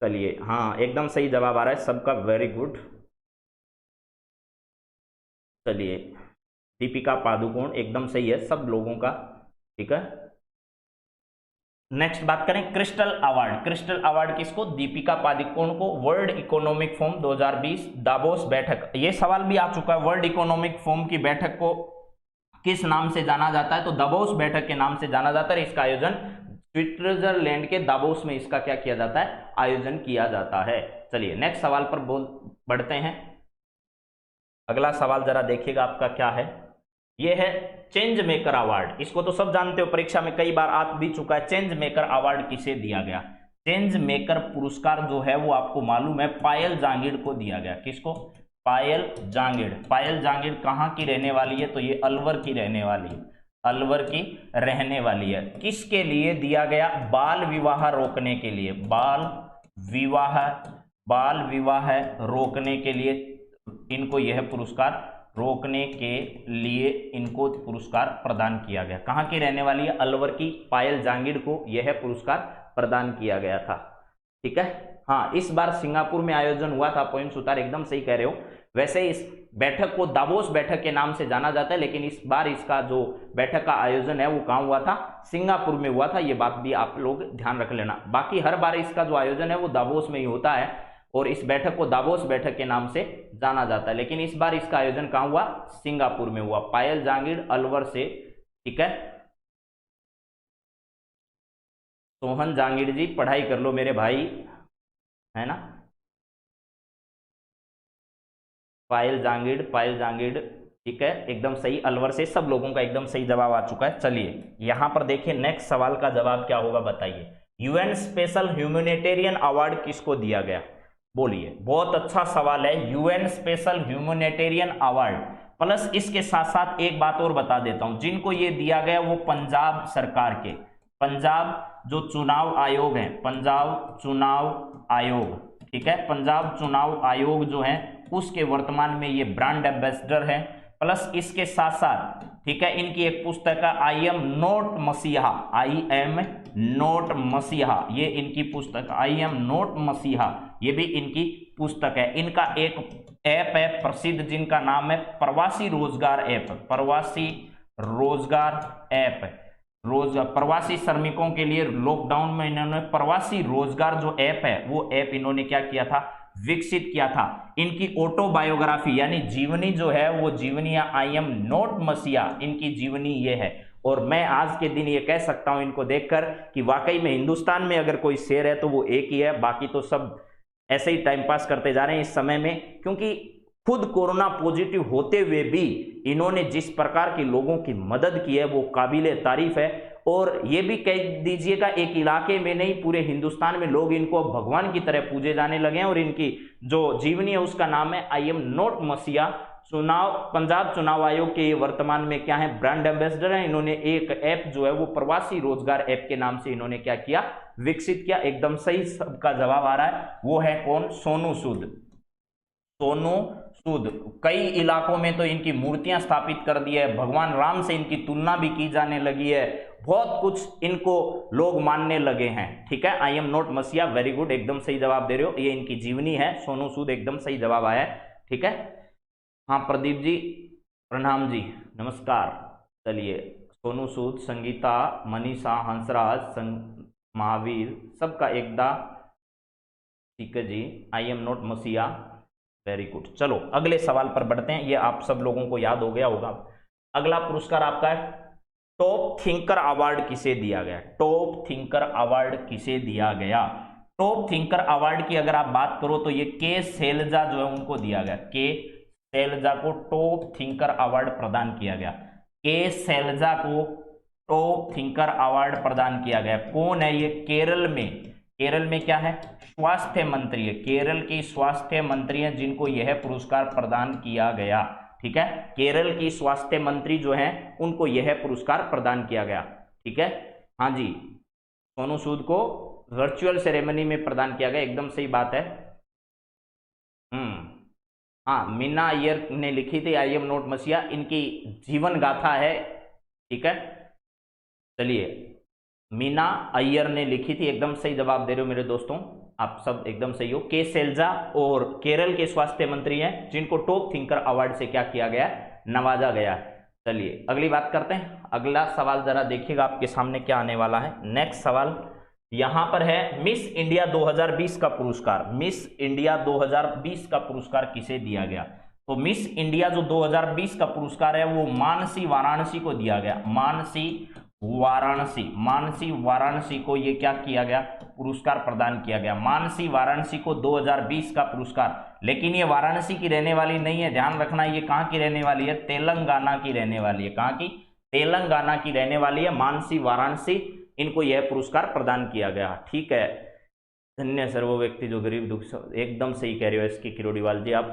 चलिए हाँ, एकदम सही जवाब आ रहा है सबका, वेरी गुड। चलिए दीपिका पादुकोण एकदम सही है सब लोगों का, ठीक है। नेक्स्ट बात करें क्रिस्टल अवार्ड। क्रिस्टल अवार्ड किसको? दीपिका पादुकोण को। वर्ल्ड इकोनॉमिक फोरम 2020 दावोस बैठक, ये सवाल भी आ चुका है, वर्ल्ड इकोनॉमिक फोरम की बैठक को किस नाम से जाना जाता है? तो दावोस बैठक के नाम से जाना जाता है। इसका आयोजन स्विट्जरलैंड के दावोस में इसका क्या किया जाता है? आयोजन किया जाता है। चलिए नेक्स्ट सवाल पर बढ़ते हैं। अगला सवाल जरा देखिएगा आपका क्या है। ये है चेंज मेकर अवार्ड। इसको तो सब जानते हो, परीक्षा में कई बार आ भी चुका है। चेंज मेकर अवार्ड किसे दिया गया? चेंज मेकर पुरस्कार जो है वो आपको मालूम है पायल जांगिड़ को दिया गया। किसको? पायल जांगिड़। पायल जांगिड़ कहाँ की रहने वाली है? तो ये अलवर की रहने वाली है, अलवर की रहने वाली है। किसके लिए दिया गया? बाल विवाह रोकने के लिए। बाल विवाह रोकने के लिए इनको यह पुरस्कार, रोकने के लिए इनको पुरस्कार प्रदान किया गया। कहाँ की रहने वाली है? अलवर की पायल जांगिड़ को यह पुरस्कार प्रदान किया गया था। ठीक है। हाँ, इस बार सिंगापुर में आयोजन हुआ था। पॉइंट सुतार एकदम सही कह रहे हो। वैसे इस बैठक को दावोस बैठक के नाम से जाना जाता है, लेकिन इस बार इसका जो बैठक का आयोजन है वो कहाँ हुआ था? सिंगापुर में हुआ था। ये बात भी आप लोग ध्यान रख लेना। बाकी हर बार इसका जो आयोजन है वो दावोस में ही होता है और इस बैठक को दावोस बैठक के नाम से जाना जाता है, लेकिन इस बार इसका आयोजन कहाँ हुआ? सिंगापुर में हुआ। पायल जांगिड़ अलवर से। ठीक है। सोहन जांगिड़ जी पढ़ाई कर लो मेरे भाई, है ना। पायल जांगिड़ ठीक है, एकदम सही। अलवर से। सब लोगों का एकदम सही जवाब आ चुका है। चलिए यहां पर देखिए नेक्स्ट सवाल का जवाब क्या होगा बताइए। यूएन स्पेशल ह्यूमैनिटेरियन अवार्ड किसको दिया गया? बोलिए। बहुत अच्छा सवाल है। UN special humanitarian award. Plus इसके साथ साथ एक बात और बता देता हूं, जिनको ये दिया गया वो पंजाब सरकार के, पंजाब जो चुनाव आयोग है, पंजाब चुनाव आयोग। ठीक है। पंजाब चुनाव आयोग जो है उसके वर्तमान में ये ब्रांड एम्बेसडर है। प्लस इसके साथ साथ ठीक है इनकी एक पुस्तक है आई एम नॉट मसीहा, आई एम नॉट मसीहा, ये इनकी पुस्तक आई एम नॉट मसीहा, ये भी इनकी पुस्तक है। इनका एक ऐप है प्रसिद्ध जिनका नाम है प्रवासी रोजगार ऐप, प्रवासी रोजगार ऐप। प्रवासी श्रमिकों के लिए लॉकडाउन में इन्होंने प्रवासी रोजगार जो ऐप है वो ऐप इन्होंने क्या किया था? विकसित किया था। इनकी ऑटोबायोग्राफी यानी जीवनी जो है वो जीवनी आई एम नॉट मसीहा, इनकी जीवनी ये है। और मैं आज के दिन ये कह सकता हूं इनको देखकर कि वाकई में हिंदुस्तान में अगर कोई शेर है तो वो एक ही है, बाकी तो सब ऐसे ही टाइम पास करते जा रहे हैं इस समय में। क्योंकि खुद कोरोना पॉजिटिव होते हुए भी इन्होंने जिस प्रकार के लोगों की मदद की है वो काबिले तारीफ है। और ये भी कह दीजिएगा एक इलाके में नहीं पूरे हिंदुस्तान में लोग इनको भगवान की तरह पूजे जाने लगे हैं। और इनकी जो जीवनी है उसका नाम है आई एम नॉट मसीहा। पंजाब चुनाव आयोग के ये वर्तमान में क्या है? ब्रांड एम्बेसडर है। इन्होंने एक ऐप जो है वो प्रवासी रोजगार ऐप के नाम से इन्होंने क्या किया? विकसित किया। एकदम सही सबका जवाब आ रहा है। वो है कौन? सोनू सूद। सोनू सूद। कई इलाकों में तो इनकी मूर्तियां स्थापित कर दी है, भगवान राम से इनकी तुलना भी की जाने लगी है, बहुत कुछ इनको लोग मानने लगे हैं। ठीक है। आई एम नॉट मसीहा, वेरी गुड, एकदम सही जवाब दे रहे हो। ये इनकी जीवनी है। सोनू सूद, एकदम सही जवाब आया है। ठीक है। हाँ प्रदीप जी प्रणाम जी, नमस्कार। चलिए सोनू सूद, संगीता, मनीषा, हंसराज, महावीर, सबका एकदा ठीक है जी। आई एम नॉट मसीहा, वेरी गुड। चलो अगले सवाल पर बढ़ते हैं। ये आप सब लोगों को याद हो गया होगा। अगला पुरस्कार आपका है टॉप थिंकर अवार्ड किसे दिया गया? टॉप थिंकर अवार्ड किसे दिया गया? टॉप थिंकर अवार्ड की अगर आप बात करो तो ये के शैलजा जो है उनको दिया गया। के शैलजा को टॉप थिंकर अवार्ड प्रदान किया गया। के शैलजा को टॉप थिंकर अवार्ड प्रदान किया गया। कौन है ये? केरल में क्या है? स्वास्थ्य मंत्री है। केरल की स्वास्थ्य मंत्री है जिनको यह पुरस्कार प्रदान किया गया। ठीक है। केरल की स्वास्थ्य मंत्री जो हैं उनको यह पुरस्कार प्रदान किया गया। ठीक है। हाँ जी, सोनू सूद को वर्चुअल सेरेमनी में प्रदान किया गया, एकदम सही बात है। हाँ, मीना अय्यर ने लिखी थी आई एम नॉट मसीहा, इनकी जीवन गाथा है। ठीक है। चलिए मीना अय्यर ने लिखी थी, एकदम सही जवाब दे रहे हो मेरे दोस्तों, आप सब एकदम सही हो। के शैलजा और केरल के स्वास्थ्य मंत्री हैं जिनको टॉप थिंकर अवार्ड से क्या किया गया? नवाजा गया। चलिए अगली बात करते हैं। अगला सवाल जरा देखिएगा आपके सामने क्या आने वाला है। नेक्स्ट सवाल यहां पर है, मिस इंडिया 2020 का पुरस्कार, मिस इंडिया 2020 का पुरस्कार किसे दिया गया? तो मिस इंडिया जो 2020 का पुरस्कार है वो मानसी वाराणसी को दिया गया। मानसी वाराणसी को ये क्या किया गया? पुरस्कार प्रदान किया गया। मानसी वाराणसी को 2020 का पुरस्कार। लेकिन ये वाराणसी की रहने वाली नहीं है, ध्यान रखना, ये कहां की रहने वाली है? तेलंगाना की रहने वाली है। कहां की? तेलंगाना की रहने वाली है मानसी वाराणसी। इनको यह पुरस्कार प्रदान किया गया। ठीक है, धन्य सर वो व्यक्ति जो गरीब दुख, एकदम सही कह रहे हो इसकी किरोड़ीवाल जी आप,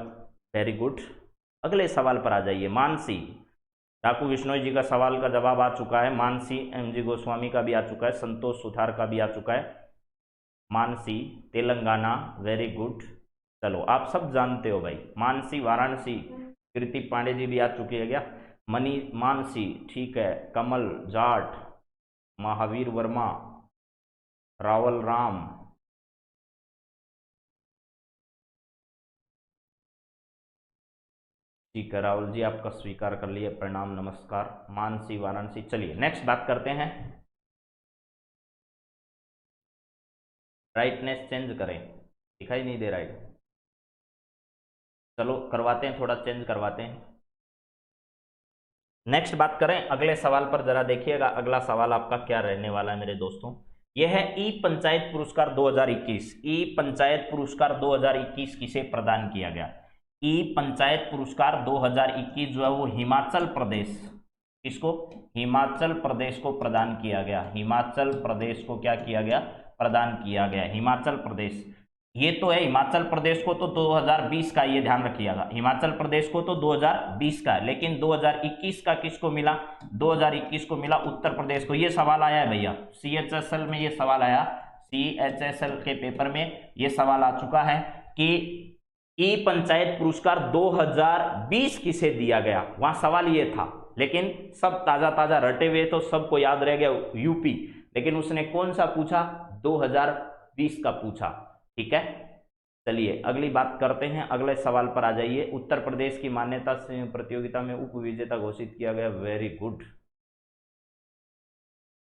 वेरी गुड। अगले सवाल पर आ जाइए। मानसी, डाकू विश्नोई जी का सवाल का जवाब आ चुका है। मानसी एमजी गोस्वामी का भी आ चुका है, संतोष सुथार का भी आ चुका है। Mansi Telangana, very good. चलो आप सब जानते हो भाई, मानसी वाराणसी। कृति पांडे जी भी आ चुकी है क्या? मनी मानसी, ठीक है। कमल जाट, महावीर वर्मा, रावल राम, ठीक है राहुल जी आपका स्वीकार कर लिए, प्रणाम नमस्कार। मानसी वाराणसी। चलिए नेक्स्ट बात करते हैं। ब्राइटनेस चेंज करें, दिखाई नहीं दे रहा है। चलो करवाते हैं, थोड़ा चेंज करवाते हैं। नेक्स्ट बात करें अगले सवाल पर, जरा देखिएगा अगला सवाल आपका क्या रहने वाला है मेरे दोस्तों। यह है ई पंचायत पुरस्कार 2021। ई पंचायत पुरस्कार 2021 किसे प्रदान किया गया? ई पंचायत पुरस्कार 2021 जो है वो हिमाचल प्रदेश, किसको? हिमाचल प्रदेश को प्रदान किया गया। हिमाचल प्रदेश को क्या किया गया? प्रदान किया गया। हिमाचल प्रदेश, ये तो है हिमाचल प्रदेश को तो 2020 का, ये ध्यान रखिएगा, हिमाचल प्रदेश को तो 2020 का है, लेकिन 2021 का किसको मिला? 2021 को मिला उत्तर प्रदेश को। ये सवाल आया है भैया, CHSL में ये सवाल आया, CHSL के पेपर में ये सवाल आ चुका है कि ई पंचायत पुरस्कार 2020 किसे दिया गया। वहां सवाल ये था, लेकिन सब ताजा ताजा रटे हुए तो सबको याद रह गया यूपी, लेकिन उसने कौन सा पूछा? 2020 का पूछा। ठीक है, चलिए अगली बात करते हैं, अगले सवाल पर आ जाइए। उत्तर प्रदेश की मान्यता से प्रतियोगिता में उप विजेता घोषित किया गया, वेरी गुड।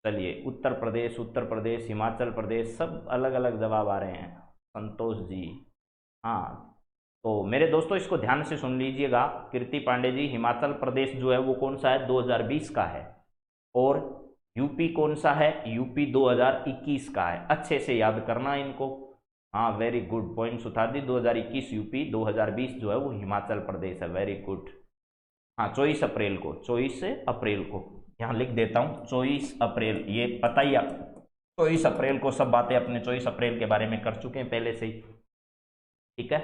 चलिए उत्तर प्रदेश, हिमाचल प्रदेश, सब अलग अलग जवाब आ रहे हैं। संतोष जी, हाँ तो मेरे दोस्तों इसको ध्यान से सुन लीजिएगा। कीर्ति पांडे जी, हिमाचल प्रदेश जो है वो कौन सा है? 2020 का है। और यूपी कौन सा है? यूपी 2021 का है। अच्छे से याद करना इनको। हाँ वेरी गुड पॉइंट सुधार दी। 2021 यूपी, 2020 जो है वो हिमाचल प्रदेश है, वेरी गुड। हाँ 24 अप्रैल को, 24 अप्रैल को यहाँ लिख देता हूँ, 24 अप्रैल, ये पता ही आप 24 अप्रैल को सब बातें अपने 24 अप्रैल के बारे में कर चुके हैं पहले से ही। ठीक है,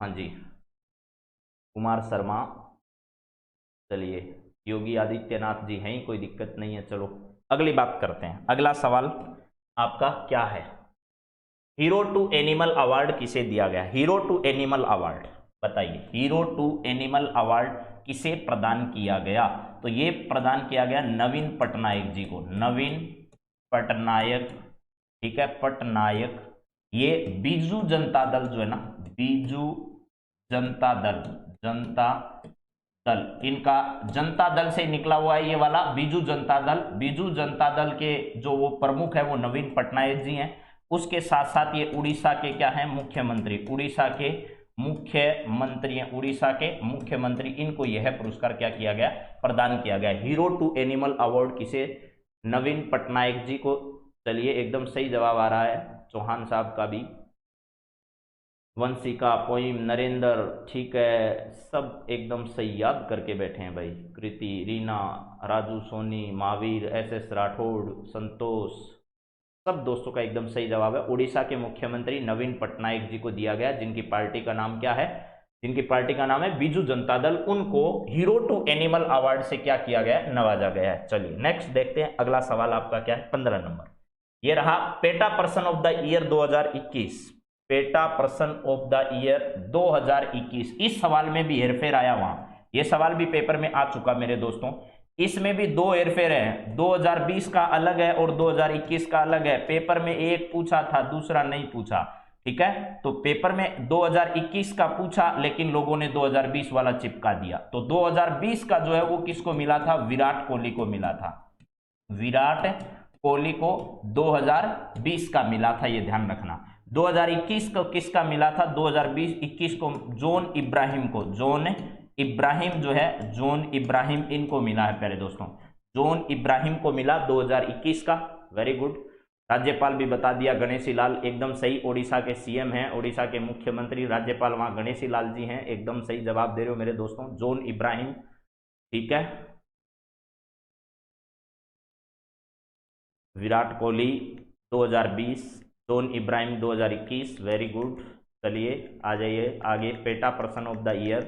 हाँ जी कुमार शर्मा। चलिए योगी आदित्यनाथ जी हैं, कोई दिक्कत नहीं है। चलो अगली बात करते हैं। अगला सवाल आपका क्या है? हीरो टू एनिमल अवार्ड किसे दिया गया? हीरो टू एनिमल अवार्ड बताइए, हीरो टू एनिमल अवार्ड किसे प्रदान किया गया? तो ये प्रदान किया गया नवीन पटनायक जी को। नवीन पटनायक, ठीक है पटनायक। ये बीजू जनता दल जो है ना, बीजू जनता दल, जनता दल, इनका जनता दल से निकला हुआ है ये वाला बीजू जनता दल। बीजू जनता दल के जो वो प्रमुख है वो नवीन पटनायक जी हैं। उसके साथ साथ ये उड़ीसा के क्या है? मुख्यमंत्री, उड़ीसा के मुख्यमंत्री हैं, उड़ीसा के मुख्यमंत्री। इनको यह पुरस्कार क्या किया गया? प्रदान किया गया। हीरो टू एनिमल अवार्ड किसे? नवीन पटनायक जी को। चलिए एकदम सही जवाब आ रहा है चौहान साहब का भी। वंशिका, पोइम, नरेंद्र, ठीक है सब एकदम सही याद करके बैठे हैं भाई। कृति, रीना, राजू सोनी, महावीर, SS राठौड़, संतोष, सब दोस्तों का एकदम सही जवाब है। उड़ीसा के मुख्यमंत्री नवीन पटनायक जी को दिया गया, जिनकी पार्टी का नाम क्या है? जिनकी पार्टी का नाम है बीजू जनता दल। उनको हीरो टू एनिमल अवार्ड से क्या किया गया? नवाजा गया है। चलिए नेक्स्ट देखते हैं अगला सवाल आपका क्या है? 15 नंबर ये रहा, PETA person of the year 2021। PETA person of the year 2021, इस सवाल में भी हेरफेर आया वहां। यह सवाल भी पेपर में आ चुका मेरे दोस्तों। इसमें भी दो हेरफेर हैं, 2020 का अलग है और 2021 का अलग है। पेपर में एक पूछा था, दूसरा नहीं पूछा। ठीक है, तो पेपर में 2021 का पूछा लेकिन लोगों ने 2020 वाला चिपका दिया, तो 2020 का जो है वो किसको मिला था, विराट कोहली को मिला था, विराट कोहली को 2020 का मिला था, ये ध्यान रखना। 2021 को किसका मिला था, 2021 को जोन इब्राहिम को, जोन इब्राहिम जो है, जोन इब्राहिम इनको मिला है प्यारे दोस्तों, जोन इब्राहिम को मिला 2021 का। Very good. राज्यपाल भी बता दिया, गणेशी लाल, एकदम सही। ओडिशा के सीएम हैं, ओडिशा के मुख्यमंत्री राज्यपाल वहां गणेशी लाल जी हैं, एकदम सही जवाब दे रहे हो मेरे दोस्तों, जोन इब्राहिम। ठीक है, Virat Kohli 2020, zone Ibrahim 2021। Very good. चलिए आ जाइए आगे, PETA person of the year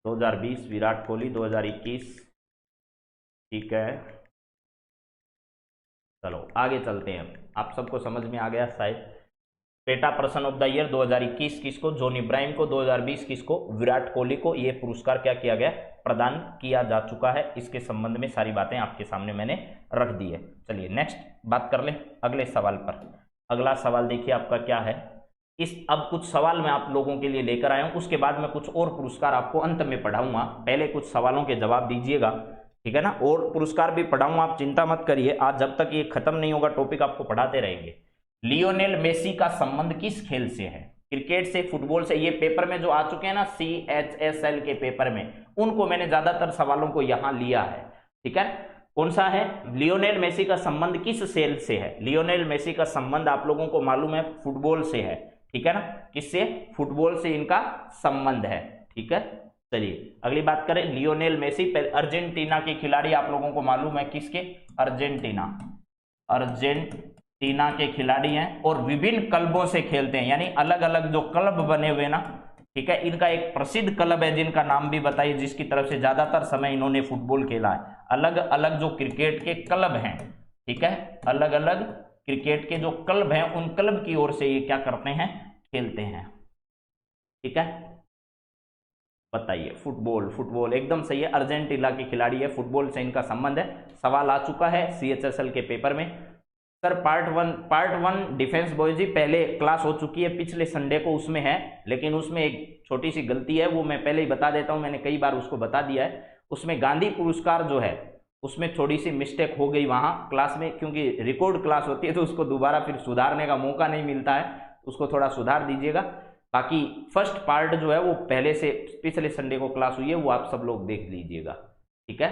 2020 Virat Kohli, 2021। ठीक है, चलो आगे चलते हैं। आप सबको समझ में आ गया शायद। PETA person of the year 2021 किसको, जोन इब्राहिम को, 2020 किसको, विराट कोहली को। ये पुरस्कार क्या किया गया, प्रदान किया जा चुका है। इसके संबंध में सारी बातें आपके सामने मैंने रख दी है। चलिए नेक्स्ट बात कर ले अगले सवाल पर। अगला सवाल देखिए आपका क्या है। अब कुछ सवाल मैं आप लोगों के लिए लेकर आया हूं, उसके बाद मैं कुछ और पुरस्कार आपको अंत में पढ़ाऊंगा। पहले कुछ सवालों के जवाब दीजिएगा, ठीक है ना। और पुरस्कार भी पढ़ाऊंगा, आप चिंता मत करिए। आज जब तक ये खत्म नहीं होगा टॉपिक आपको पढ़ाते रहेंगे। लियोनेल मेसी का संबंध किस खेल से है, क्रिकेट से, फुटबॉल से। ये पेपर में जो आ चुके हैं ना CHSL के पेपर में, उनको मैंने ज्यादातर सवालों को यहां लिया है। ठीक है, कौन सा है, लियोनेल मेसी का संबंध किस खेल से है। लियोनेल मेसी का संबंध आप लोगों को मालूम है फुटबॉल से है, ठीक है ना। किससे, फुटबॉल से इनका संबंध है। ठीक है, चलिए अगली बात करें। लियोनेल मेसी अर्जेंटीना के खिलाड़ी, आप लोगों को मालूम है किसके, अर्जेंटीना, अर्जेंटीना के खिलाड़ी हैं और विभिन्न क्लबों से खेलते हैं, यानी अलग अलग जो क्लब बने हुए ना, ठीक है। इनका एक प्रसिद्ध क्लब है जिनका नाम भी बताइए, जिसकी तरफ से ज्यादातर समय इन्होंने फुटबॉल खेला है। अलग अलग जो क्रिकेट के क्लब हैं, ठीक है, अलग अलग क्रिकेट के जो क्लब हैं, उन क्लब की ओर से ये क्या करते हैं, खेलते हैं। ठीक है, बताइए। फुटबॉल, फुटबॉल एकदम सही है, अर्जेंटीना के खिलाड़ी है, फुटबॉल से इनका संबंध है। सवाल आ चुका है CHSL के पेपर में। Sir part one defence boys जी पहले क्लास हो चुकी है, पिछले संडे को, उसमें है, लेकिन उसमें एक छोटी सी गलती है, वो मैं पहले ही बता देता हूं, मैंने कई बार उसको बता दिया है। उसमें गांधी पुरस्कार जो है उसमें थोड़ी सी मिस्टेक हो गई वहां क्लास में, क्योंकि रिकॉर्ड क्लास होती है तो उसको दोबारा फिर सुधारने का मौका नहीं मिलता है, उसको थोड़ा सुधार दीजिएगा। बाकी फर्स्ट पार्ट जो है वो पहले से पिछले संडे को क्लास हुई है, वो आप सब लोग देख लीजिएगा। ठीक है,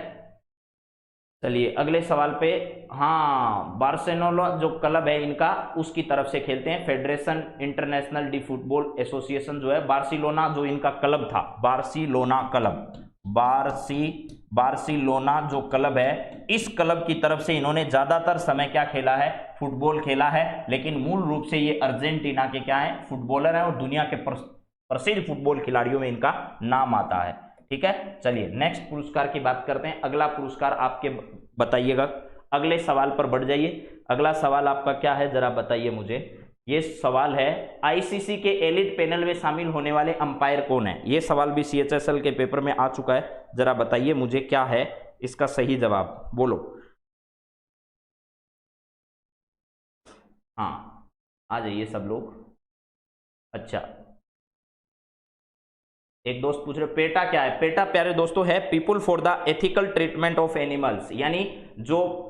चलिए अगले सवाल पे। हाँ, बार्सिलोना जो क्लब है इनका, उसकी तरफ से खेलते हैं, federation international D football association जो है, बार्सिलोना जो इनका क्लब था, बार्सिलोना क्लब, बार्सिलोना जो क्लब है, इस क्लब की तरफ से इन्होंने ज्यादातर समय क्या खेला है, फुटबॉल खेला है। लेकिन मूल रूप से ये अर्जेंटीना के क्या है, फुटबॉलर है, और दुनिया के प्रसिद्ध फुटबॉल खिलाड़ियों में इनका नाम आता है। ठीक है, चलिए नेक्स्ट पुरस्कार की बात करते हैं। अगला पुरस्कार आपके बताइएगा, अगले सवाल पर बढ़ जाइए। अगला सवाल आपका क्या है, जरा बताइए मुझे। ये सवाल है, आईसीसी के एलिट पैनल में शामिल होने वाले अंपायर कौन है। ये सवाल भी CHSL के पेपर में आ चुका है, जरा बताइए मुझे क्या है इसका सही जवाब, बोलो। हाँ, आ जाइए सब लोग। अच्छा, एक दोस्त पूछ रहे पेटा क्या है। पेटा प्यारे दोस्तों है people for the ethical treatment of animals, यानी जो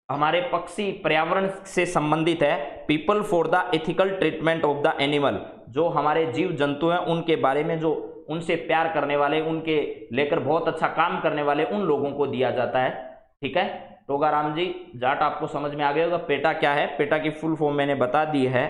हमारे पक्षी पर्यावरण से संबंधित है, people for the ethical treatment of the animal, जो हमारे जीव जंतु हैं उनके बारे में, जो उनसे प्यार करने वाले, उनके लेकर बहुत अच्छा काम करने वाले, उन लोगों को दिया जाता है। ठीक है, टोगाराम जी जाट आपको समझ में आ गया होगा पेटा क्या है। पेटा की फुल फॉर्म मैंने बता दी है,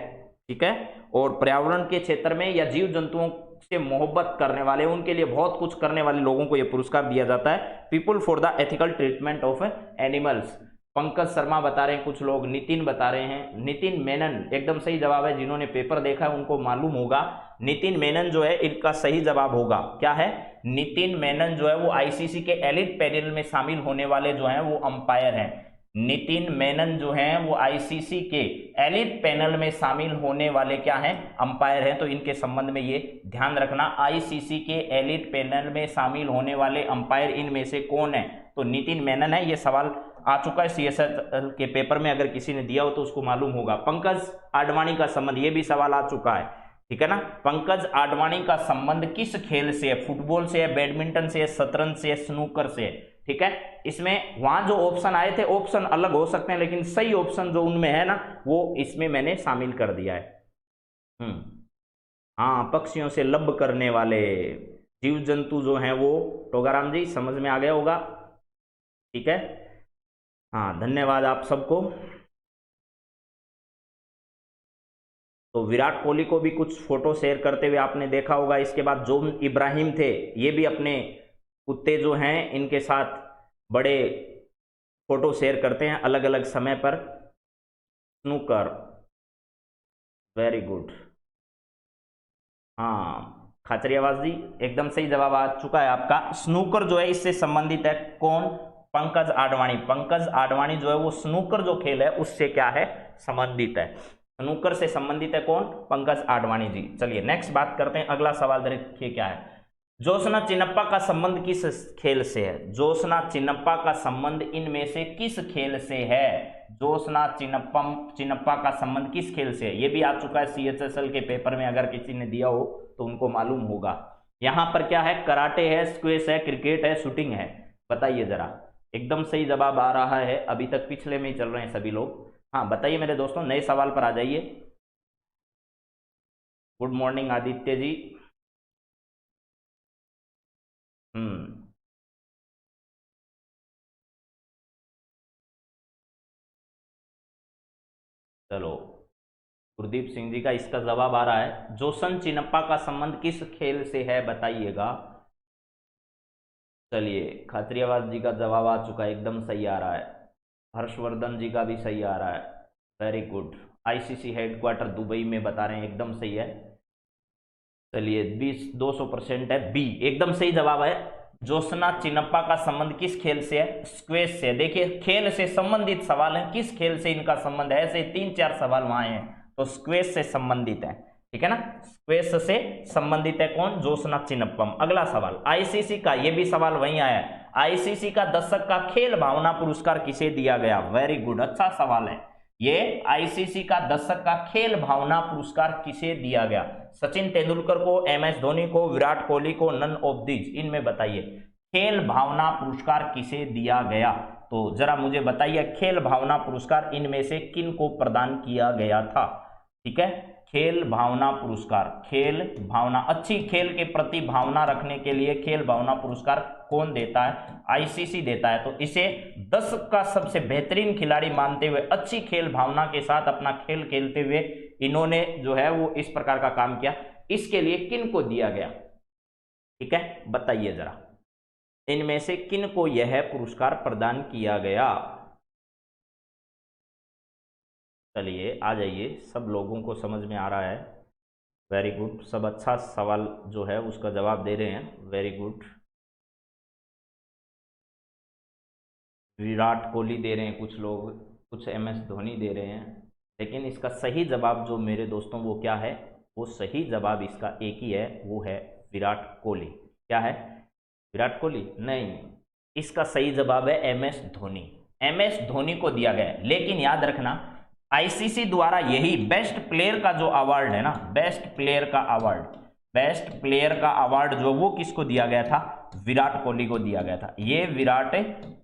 ठीक है। और पर्यावरण के क्षेत्र में या जीव जंतुओं से मोहब्बत करने वाले, उनके लिए बहुत कुछ करने वाले लोगों को यह पुरस्कार दिया जाता है, people for the ethical treatment of animals. Pankaj Sharma बता रहे हैं, कुछ लोग नितिन बता रहे हैं, नितिन मेनन एकदम सही जवाब है। जिन्होंने पेपर देखा है उनको मालूम होगा, नितिन मेनन जो है इनका सही जवाब होगा। क्या है, नितिन मेनन जो है वो आईसीसी के एलिट पैनल में शामिल होने वाले जो हैं वो अंपायर हैं। नितिन मेनन जो हैं वो आईसीसी के एलिट पैनल में शामिल होने वाले क्या हैं, अंपायर हैं। तो इनके संबंध में ये ध्यान रखना, आईसीसी के एलिट पैनल में शामिल होने वाले अंपायर इनमें से कौन है, तो नितिन मेनन है। ये सवाल आ चुका है CSL के पेपर में, अगर किसी ने दिया हो तो उसको मालूम होगा। पंकज आडवाणी का संबंध, ये भी सवाल आ चुका है, ठीक है ना। पंकज आडवाणी का संबंध किस खेल से है? फुटबॉल से है, बैडमिंटन से है, शतरंज से है, स्नूकर से है, ठीक है। इसमें वहां जो ऑप्शन आए थे, ऑप्शन अलग हो सकते हैं, लेकिन सही ऑप्शन जो उनमें है ना, वो इसमें मैंने शामिल कर दिया है। हाँ, पक्षियों से लब करने वाले जीव जंतु जो हैं वो, टोगाराम जी समझ में आ गया होगा, ठीक है। हाँ, धन्यवाद आप सबको। तो विराट कोहली को भी कुछ फोटो शेयर करते हुए आपने देखा होगा। इसके बाद जोन इब्राहिम थे, ये भी अपने कुत्ते जो हैं इनके साथ बड़े फोटो शेयर करते हैं अलग अलग समय पर। Snooker, very good. हाँ खाचरियावास जी, एकदम सही जवाब आ चुका है आपका। स्नूकर जो है इससे संबंधित है कौन? पंकज आडवाणी। पंकज आडवाणी जो है वो स्नूकर जो खेल है उससे क्या है? संबंधित है। स्नूकर से संबंधित है कौन? पंकज आडवाणी जी। चलिए नेक्स्ट बात करते हैं, अगला सवाल देखिए क्या है। ज्योत्सना चिन्नप्पा का संबंध किस खेल से है? ज्योत्सना चिन्नप्पा का संबंध इनमें से किस खेल से है? ज्योत्सना चिन्नप्पा का संबंध किस खेल से है? ये भी आ चुका है CHSL के पेपर में, अगर किसी ने दिया हो तो उनको मालूम होगा। यहां पर क्या है? कराटे है, स्क्वैश है, क्रिकेट है, शूटिंग है, बताइए जरा। एकदम सही जवाब आ रहा है, अभी तक पिछले में ही चल रहे हैं सभी लोग। हाँ बताइए मेरे दोस्तों, नए सवाल पर आ जाइए। Good morning Aditya ji. चलो, गुरदीप सिंह जी का इसका जवाब आ रहा है। जोसन चिन्नप्पा का संबंध किस खेल से है बताइएगा। चलिए, खात्रियावास जी का जवाब आ चुका है, एकदम सही आ रहा है। हर्षवर्धन जी का भी सही आ रहा है, very good. ICC headquarter Dubai में बता रहे हैं, एकदम सही है। चलिए 200% है, बी एकदम सही जवाब है। ज्योत्सना चिन्नप्पा का संबंध किस खेल से है? स्क्वैश से। देखिए खेल से संबंधित सवाल है, किस खेल से इनका संबंध है, ऐसे 3-4 सवाल वहां हैं, तो स्क्वैश से संबंधित है, ठीक है ना। स्क्वैश से संबंधित है कौन? ज्योत्सना चिन्नप्पम। अगला सवाल ICC का, ये भी सवाल वहीं आया है। ICC का दशक का खेल भावना पुरस्कार किसे दिया गया? वेरी गुड, अच्छा सवाल है ये। ICC का दशक का खेल भावना पुरस्कार किसे दिया गया? सचिन तेंदुलकर को, MS धोनी को, विराट कोहली को, नन ऑफ दीज, इनमें बताइए खेल भावना पुरस्कार किसे दिया गया। तो जरा मुझे बताइए, खेल भावना पुरस्कार इनमें से किन को प्रदान किया गया था? ठीक है, खेल भावना पुरस्कार, खेल भावना, अच्छी खेल के प्रति भावना रखने के लिए खेल भावना पुरस्कार कौन देता है? ICC देता है। तो इसे दशक का सबसे बेहतरीन खिलाड़ी मानते हुए, अच्छी खेल भावना के साथ अपना खेल खेलते हुए इन्होंने जो है वो इस प्रकार का काम किया, इसके लिए किन को दिया गया? ठीक है, बताइए जरा, इनमें से किन को यह पुरस्कार प्रदान किया गया? चलिए आ जाइए, सब लोगों को समझ में आ रहा है, वेरी गुड। सब अच्छा सवाल जो है उसका जवाब दे रहे हैं, वेरी गुड। विराट कोहली दे रहे हैं कुछ लोग, कुछ MS धोनी दे रहे हैं, लेकिन इसका सही जवाब जो मेरे दोस्तों वो क्या है? वो सही जवाब इसका एक ही है, वो है विराट कोहली। क्या है? विराट कोहली नहीं, इसका सही जवाब है MS धोनी। MS धोनी को दिया गया है। लेकिन याद रखना, ICC द्वारा यही बेस्ट प्लेयर का जो अवार्ड है ना, बेस्ट प्लेयर का अवार्ड, बेस्ट प्लेयर का अवार्ड जो वो किसको दिया गया था? विराट कोहली को दिया गया था। ये विराट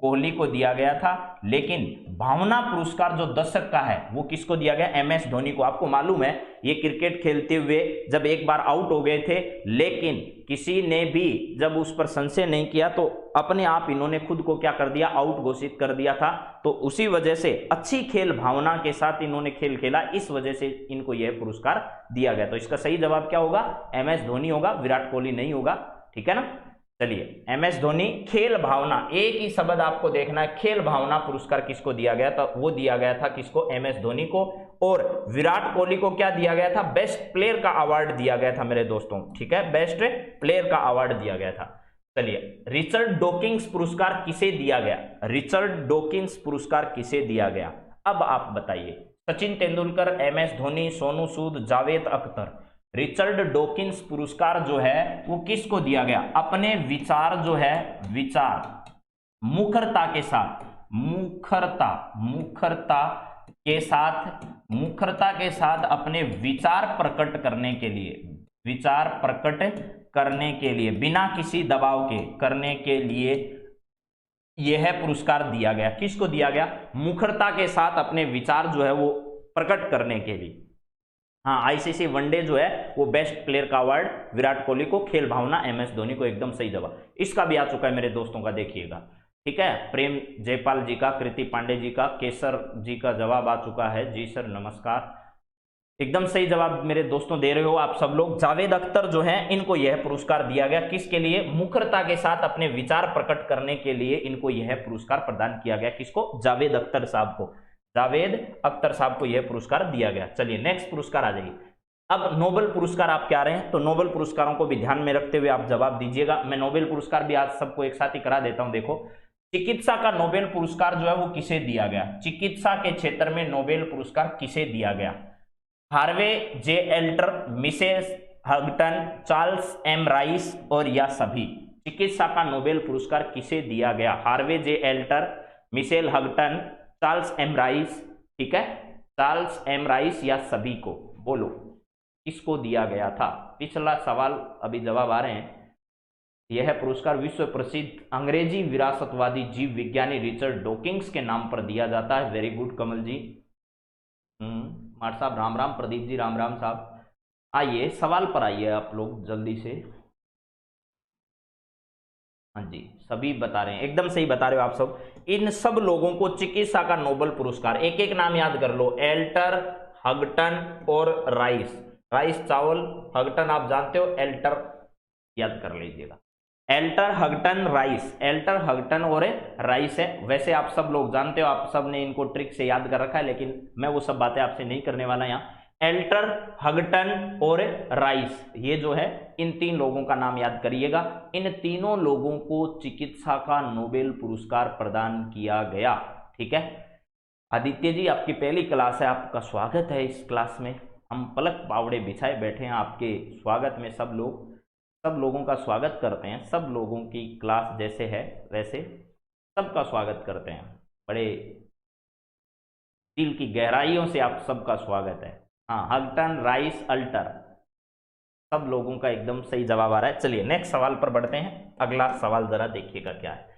कोहली को दिया गया था। लेकिन भावना पुरस्कार जो दशक का है वो किसको दिया गया? MS धोनी को। आपको मालूम है ये क्रिकेट खेलते हुए जब एक बार आउट हो गए थे, लेकिन किसी ने भी जब उस पर संशय नहीं किया तो अपने आप इन्होंने खुद को क्या कर दिया? आउट घोषित कर दिया था। तो उसी वजह से अच्छी खेल भावना के साथ इन्होंने खेल खेला, इस वजह से इनको यह पुरस्कार दिया गया। तो इसका सही जवाब क्या होगा? MS धोनी होगा, विराट कोहली नहीं होगा, ठीक है ना। चलिए, MS धोनी। खेल भावना, एक ही शब्द आपको देखना है, खेल भावना पुरस्कार किसको दिया गया था? वो दिया गया था किसको? MS धोनी को। और विराट कोहली को क्या दिया गया था? बेस्ट प्लेयर का अवार्ड दिया गया था मेरे दोस्तों, ठीक है, बेस्ट प्लेयर का अवार्ड दिया गया था। चलिए, रिचर्ड डॉकिंस पुरस्कार किसे दिया गया? रिचर्ड डॉकिंस पुरस्कार किसे दिया गया? अब आप बताइए, Sachin Tendulkar, MS Dhoni, Sonu Sood, Javed Akhtar. Richard Dawkins पुरस्कार जो है वो किसको दिया गया? अपने विचार जो है, विचार मुखरता के साथ, मुखरता, मुखरता के साथ अपने विचार प्रकट करने के लिए, बिना किसी दबाव के करने के लिए यह पुरस्कार दिया गया। किसको दिया गया? मुखरता के साथ अपने विचार जो है वो प्रकट करने के लिए। हाँ, आईसीसी वनडे जो है वो बेस्ट प्लेयर का अवार्ड विराट कोहली को, खेल भावना MS धोनी को, एकदम सही जवाब। इसका भी आ चुका है मेरे दोस्तों का, देखिएगा। ठीक है, प्रेम जयपाल जी का, कृति पांडे जी का, केसर जी का जवाब आ चुका है। जी सर नमस्कार, एकदम सही जवाब मेरे दोस्तों दे रहे हो आप सब लोग। जावेद अख्तर जो हैं इनको यह पुरस्कार दिया गया, किसके लिए? मुखरता के साथ अपने विचार प्रकट करने के लिए इनको यह पुरस्कार प्रदान किया गया। किसको? जावेद अख्तर साहब को, जावेद अख्तर साहब को यह पुरस्कार दिया गया। चलिए नेक्स्ट पुरस्कार आ जाइए। अब नोबेल पुरस्कार आप क्या रहे हैं, तो नोबेल पुरस्कारों को भी ध्यान में रखते हुए आप जवाब दीजिएगा। मैं नोबेल पुरस्कार भी आज सबको एक साथ ही करा देता हूं। देखो, चिकित्सा का नोबेल पुरस्कार जो है वो किसे दिया गया? चिकित्सा के क्षेत्र में नोबेल पुरस्कार किसे दिया गया? Harvey J Alter, Mrs Houghton, Charles M Rice और या सभी? चिकित्सा का नोबेल पुरस्कार किसे दिया गया? Harvey J Alter, Michael Houghton, Charles M Rice, ठीक है, चार्ल्स M राइस या सभी को? बोलो किसको दिया गया था? पिछला सवाल अभी जवाब आ रहे हैं। यह पुरस्कार विश्व प्रसिद्ध अंग्रेजी विरासतवादी जीव विज्ञानी रिचर्ड डॉकिंस के नाम पर दिया जाता है। वेरी गुड कमल जी, मार साहब राम राम, प्रदीप जी राम राम साहब। आइए सवाल पर आइए आप लोग जल्दी से। हाँ जी, सभी बता रहे हैं, एकदम सही बता रहे हो आप सब। इन सब लोगों को चिकित्सा का नोबेल पुरस्कार, एक एक नाम याद कर लो, एल्टर, हगटन और राइस। राइस चावल, हगटन आप जानते हो, एल्टर याद कर लीजिएगा। एल्टर, हगटन, राइस, एल्टर, हगटन और राइस है। वैसे आप सब लोग जानते हो, आप सब ने इनको ट्रिक से याद कर रखा है, लेकिन मैं वो सब बातें आपसे नहीं करने वाला यहाँ। एल्टर, हगटन और राइस, ये जो है इन तीन लोगों का नाम याद करिएगा। इन तीनों लोगों को चिकित्सा का नोबेल पुरस्कार प्रदान किया गया। ठीक है, आदित्य जी आपकी पहली क्लास है, आपका स्वागत है इस क्लास में। हम पलक पावड़े बिछाए बैठे हैं आपके स्वागत में। सब लोगों का स्वागत करते हैं। सब लोगों की क्लास जैसे है वैसे सबका स्वागत करते हैं। बड़े दिल की गहराइयों से आप सबका स्वागत है। हाँ, हगटन, राइस, अल्टर, सब लोगों का एकदम सही जवाब आ रहा है। चलिए नेक्स्ट सवाल पर बढ़ते हैं। अगला सवाल जरा देखिएगा क्या है।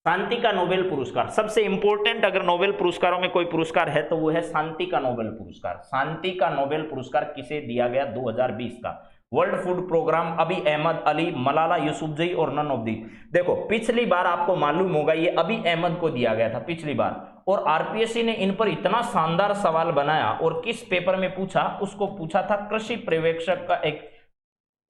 शांति का नोबेल पुरस्कार, सबसे इंपॉर्टेंट अगर नोबेल पुरस्कारों में कोई पुरस्कार है तो वो है शांति का नोबेल पुरस्कार। शांति का नोबेल पुरस्कार किसे दिया गया 2020 का? वर्ल्ड फूड प्रोग्राम, अभी अहमद अली, मलाला यूसुफजई और नन ऑफ दी। देखो पिछली बार आपको मालूम होगा ये अभी अहमद को दिया गया था पिछली बार, और आरपीएससी ने इन पर इतना शानदार सवाल बनाया। और किस पेपर में पूछा? उसको पूछा था कृषि पर्यवेक्षक का एक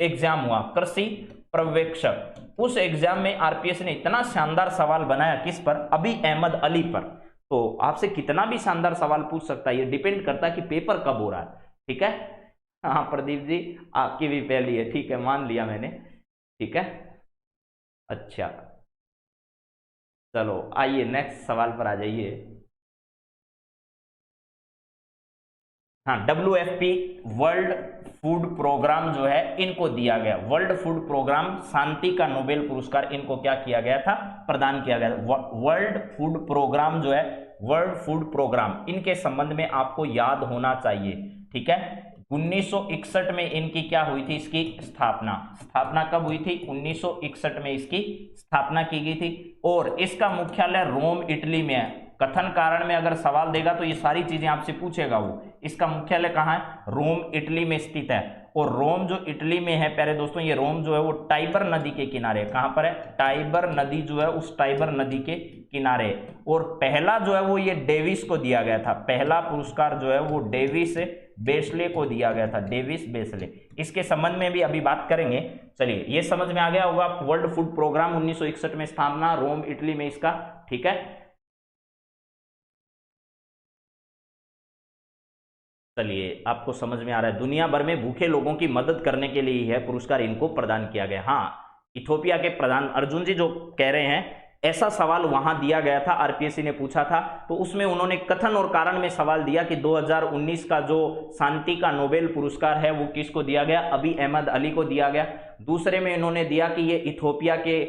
एग्जाम हुआ, कृषि पर्यवेक्षक। उस एग्जाम में आरपीएससी ने इतना शानदार सवाल बनाया, किस पर? अभी अहमद अली पर। तो आपसे कितना भी शानदार सवाल पूछ सकता है, ये डिपेंड करता है कि पेपर कब हो रहा है। ठीक है, हाँ प्रदीप जी आपकी भी पहली है, ठीक है, मान लिया मैंने। ठीक है, अच्छा चलो आइए नेक्स्ट सवाल पर आ जाइए। हाँ, WFP वर्ल्ड फूड प्रोग्राम जो है इनको दिया गया। वर्ल्ड फूड प्रोग्राम शांति का नोबेल पुरस्कार इनको क्या किया गया था? प्रदान किया गया। वर्ल्ड फूड प्रोग्राम जो है, वर्ल्ड फूड प्रोग्राम, इनके संबंध में आपको याद होना चाहिए। ठीक है, 1961 में इनकी क्या हुई थी? इसकी स्थापना कब हुई थी? 1961 में इसकी स्थापना की गई थी। और इसका मुख्यालय रोम इटली में है। कथन कारण में अगर सवाल देगा तो ये सारी चीजें आपसे पूछेगा वो। इसका मुख्यालय कहाँ है? रोम इटली में स्थित है। और रोम जो इटली में है प्यारे दोस्तों, ये रोम जो है वो टाइबर नदी के किनारे है। कहां पर है? टाइबर नदी जो है उस टाइबर नदी के किनारे। और पहला जो है वो ये डेविस को दिया गया था। पहला पुरस्कार जो है वो डेविस बेस्ले को दिया गया था, डेविस बेस्ले। इसके संबंध में भी अभी बात करेंगे। चलिए ये समझ में आ गया होगा। वर्ल्ड फूड प्रोग्राम 1961 में स्थापना, रोम इटली में इसका। ठीक है, चलिए आपको समझ में आ रहा है। दुनिया भर में भूखे लोगों की मदद करने के लिए यह पुरस्कार इनको प्रदान किया गया। हाँ, इथोपिया के प्रधान अर्जुन जी जो कह रहे हैं, ऐसा सवाल वहां दिया गया था, आरपीएससी ने पूछा था, तो उसमें उन्होंने कथन और कारण में सवाल दिया कि 2019 का जो शांति का नोबेल पुरस्कार है वो किसको दिया गया? अभी अहमद अली को दिया गया। दूसरे में इन्होंने दिया कि ये इथोपिया के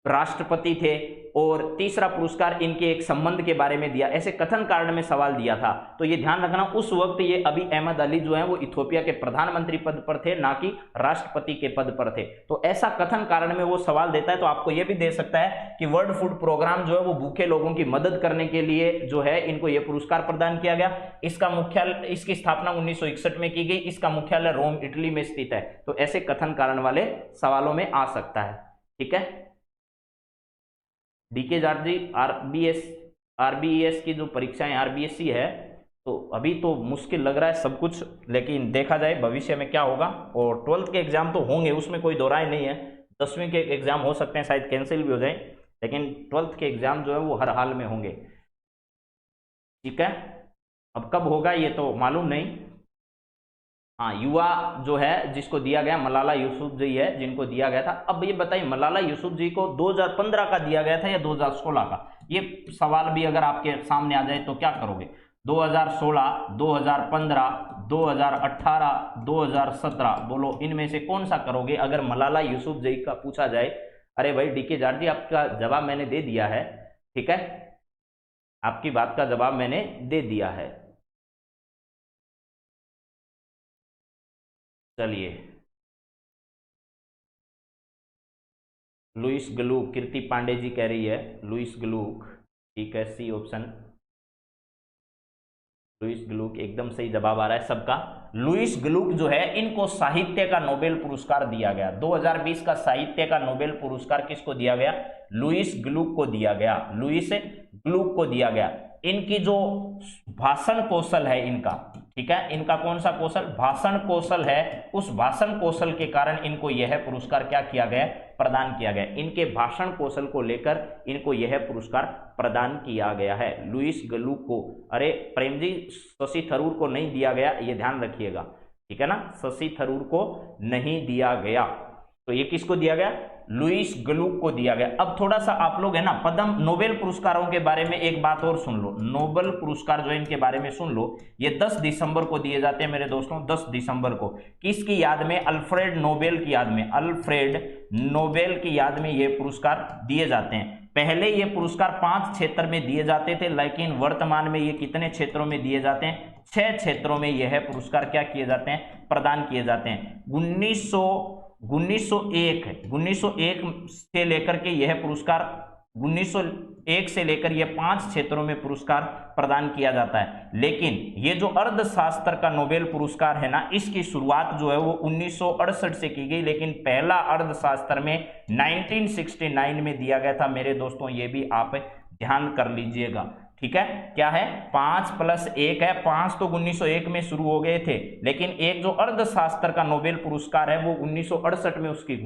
राष्ट्रपति थे और तीसरा पुरस्कार इनके एक संबंध के बारे में दिया, ऐसे कथन कारण में सवाल दिया था। तो ये ध्यान रखना, उस वक्त ये अबी अहमद अली जो है वो इथियोपिया के प्रधानमंत्री पद पर थे, ना कि राष्ट्रपति के पद पर थे। तो ऐसा कथन कारण में वो सवाल देता है। तो आपको ये भी दे सकता है कि वर्ल्ड फूड प्रोग्राम जो है वो भूखे लोगों की मदद करने के लिए जो है इनको ये पुरस्कार प्रदान किया गया। इसका मुख्यालय, इसकी स्थापना 1961 में की गई। इसका मुख्यालय रोम इटली में स्थित है। तो ऐसे कथन कारण वाले सवालों में आ सकता है। ठीक है, डीके जाट जी, आरबीएस की जो परीक्षाएं आरबीएससी है, तो अभी तो मुश्किल लग रहा है सब कुछ, लेकिन देखा जाए भविष्य में क्या होगा। और 12th के एग्जाम तो होंगे, उसमें कोई दो राय नहीं है। 10वीं के एग्जाम हो सकते हैं शायद कैंसिल भी हो जाए, लेकिन 12th के एग्जाम जो है वो हर हाल में होंगे। ठीक है, अब कब होगा ये तो मालूम नहीं। हाँ, युवा जो है जिसको दिया गया मलाला यूसुफजई है, जिनको दिया गया था। अब ये बताइए, मलाला यूसुफजई को 2015 का दिया गया था या 2016 का? ये सवाल भी अगर आपके सामने आ जाए तो क्या करोगे? 2016, 2015, 2018, 2017, बोलो इनमें से कौन सा करोगे अगर मलाला यूसुफजई का पूछा जाए? अरे भाई डीके जाट जी, आपका जवाब मैंने दे दिया है। ठीक है, आपकी बात का जवाब मैंने दे दिया है। चलिए, लुइस ग्लूक, कीर्ति पांडे जी कह रही है लुइस ग्लूक। ठीक है, सी ऑप्शन, लुइस ग्लूक एकदम सही जवाब आ रहा है सबका। लुइस ग्लूक जो है, इनको साहित्य का नोबेल पुरस्कार दिया गया। 2020 का साहित्य का नोबेल पुरस्कार किसको दिया गया? लुइस ग्लूक को दिया गया। लुइस ग्लूक को दिया गया। इनकी जो भाषण कौशल है इनका, ठीक है, इनका कौन सा कौशल? भाषण कौशल है। उस भाषण कौशल के कारण इनको यह पुरस्कार क्या किया गया? प्रदान किया गया। इनके भाषण कौशल को लेकर इनको यह पुरस्कार प्रदान किया गया है, लुइस ग्लूक को। अरे प्रेम जी, शशि थरूर को नहीं दिया गया, ये ध्यान रखिएगा। ठीक है ना, शशि थरूर को नहीं दिया गया। तो ये किसको दिया गया? लुइस ग्लूक को दिया गया। अब थोड़ा सा आप लोग है ना पद्म नोबेल पुरस्कारों के बारे में एक बात और सुन लो। नोबेल पुरस्कार जो है इनके बारे में सुन लो। ये 10 दिसंबर को दिए जाते हैं मेरे दोस्तों, 10 दिसंबर को। किसकी याद में? अल्फ्रेड नोबेल की याद में। अल्फ्रेड नोबेल की याद में ये पुरस्कार दिए जाते हैं। पहले ये पुरस्कार 5 क्षेत्र में दिए जाते थे, लेकिन वर्तमान में ये कितने क्षेत्रों में दिए जाते हैं? 6 क्षेत्रों में यह पुरस्कार क्या किए जाते हैं? प्रदान किए जाते हैं। 1901 से लेकर के यह पुरस्कार 1901 से लेकर यह 5 क्षेत्रों में पुरस्कार प्रदान किया जाता है। लेकिन ये जो अर्थशास्त्र का नोबेल पुरस्कार है ना, इसकी शुरुआत जो है वो 1968 से की गई, लेकिन पहला अर्थशास्त्र में 1969 में दिया गया था मेरे दोस्तों। ये भी आप ध्यान कर लीजिएगा। ठीक है, क्या है? 5 + 1 है। 5 तो 1901 में शुरू हो गए थे, लेकिन एक जो अर्थशास्त्र का नोबेल पुरस्कार है वो 1968 में उसकी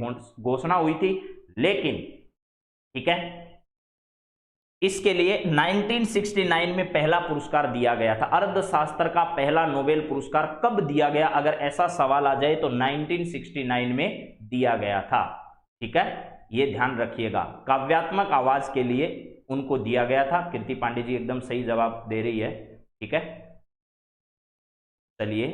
घोषणा हुई थी। लेकिन ठीक है, इसके लिए 1969 में पहला पुरस्कार दिया गया था। अर्थशास्त्र का पहला नोबेल पुरस्कार कब दिया गया? अगर ऐसा सवाल आ जाए तो 1969 में दिया गया था। ठीक है, ये ध्यान रखिएगा। काव्यात्मक आवाज के लिए उनको दिया गया था। कीर्ति पांडे जी एकदम सही जवाब दे रही है। ठीक है, चलिए,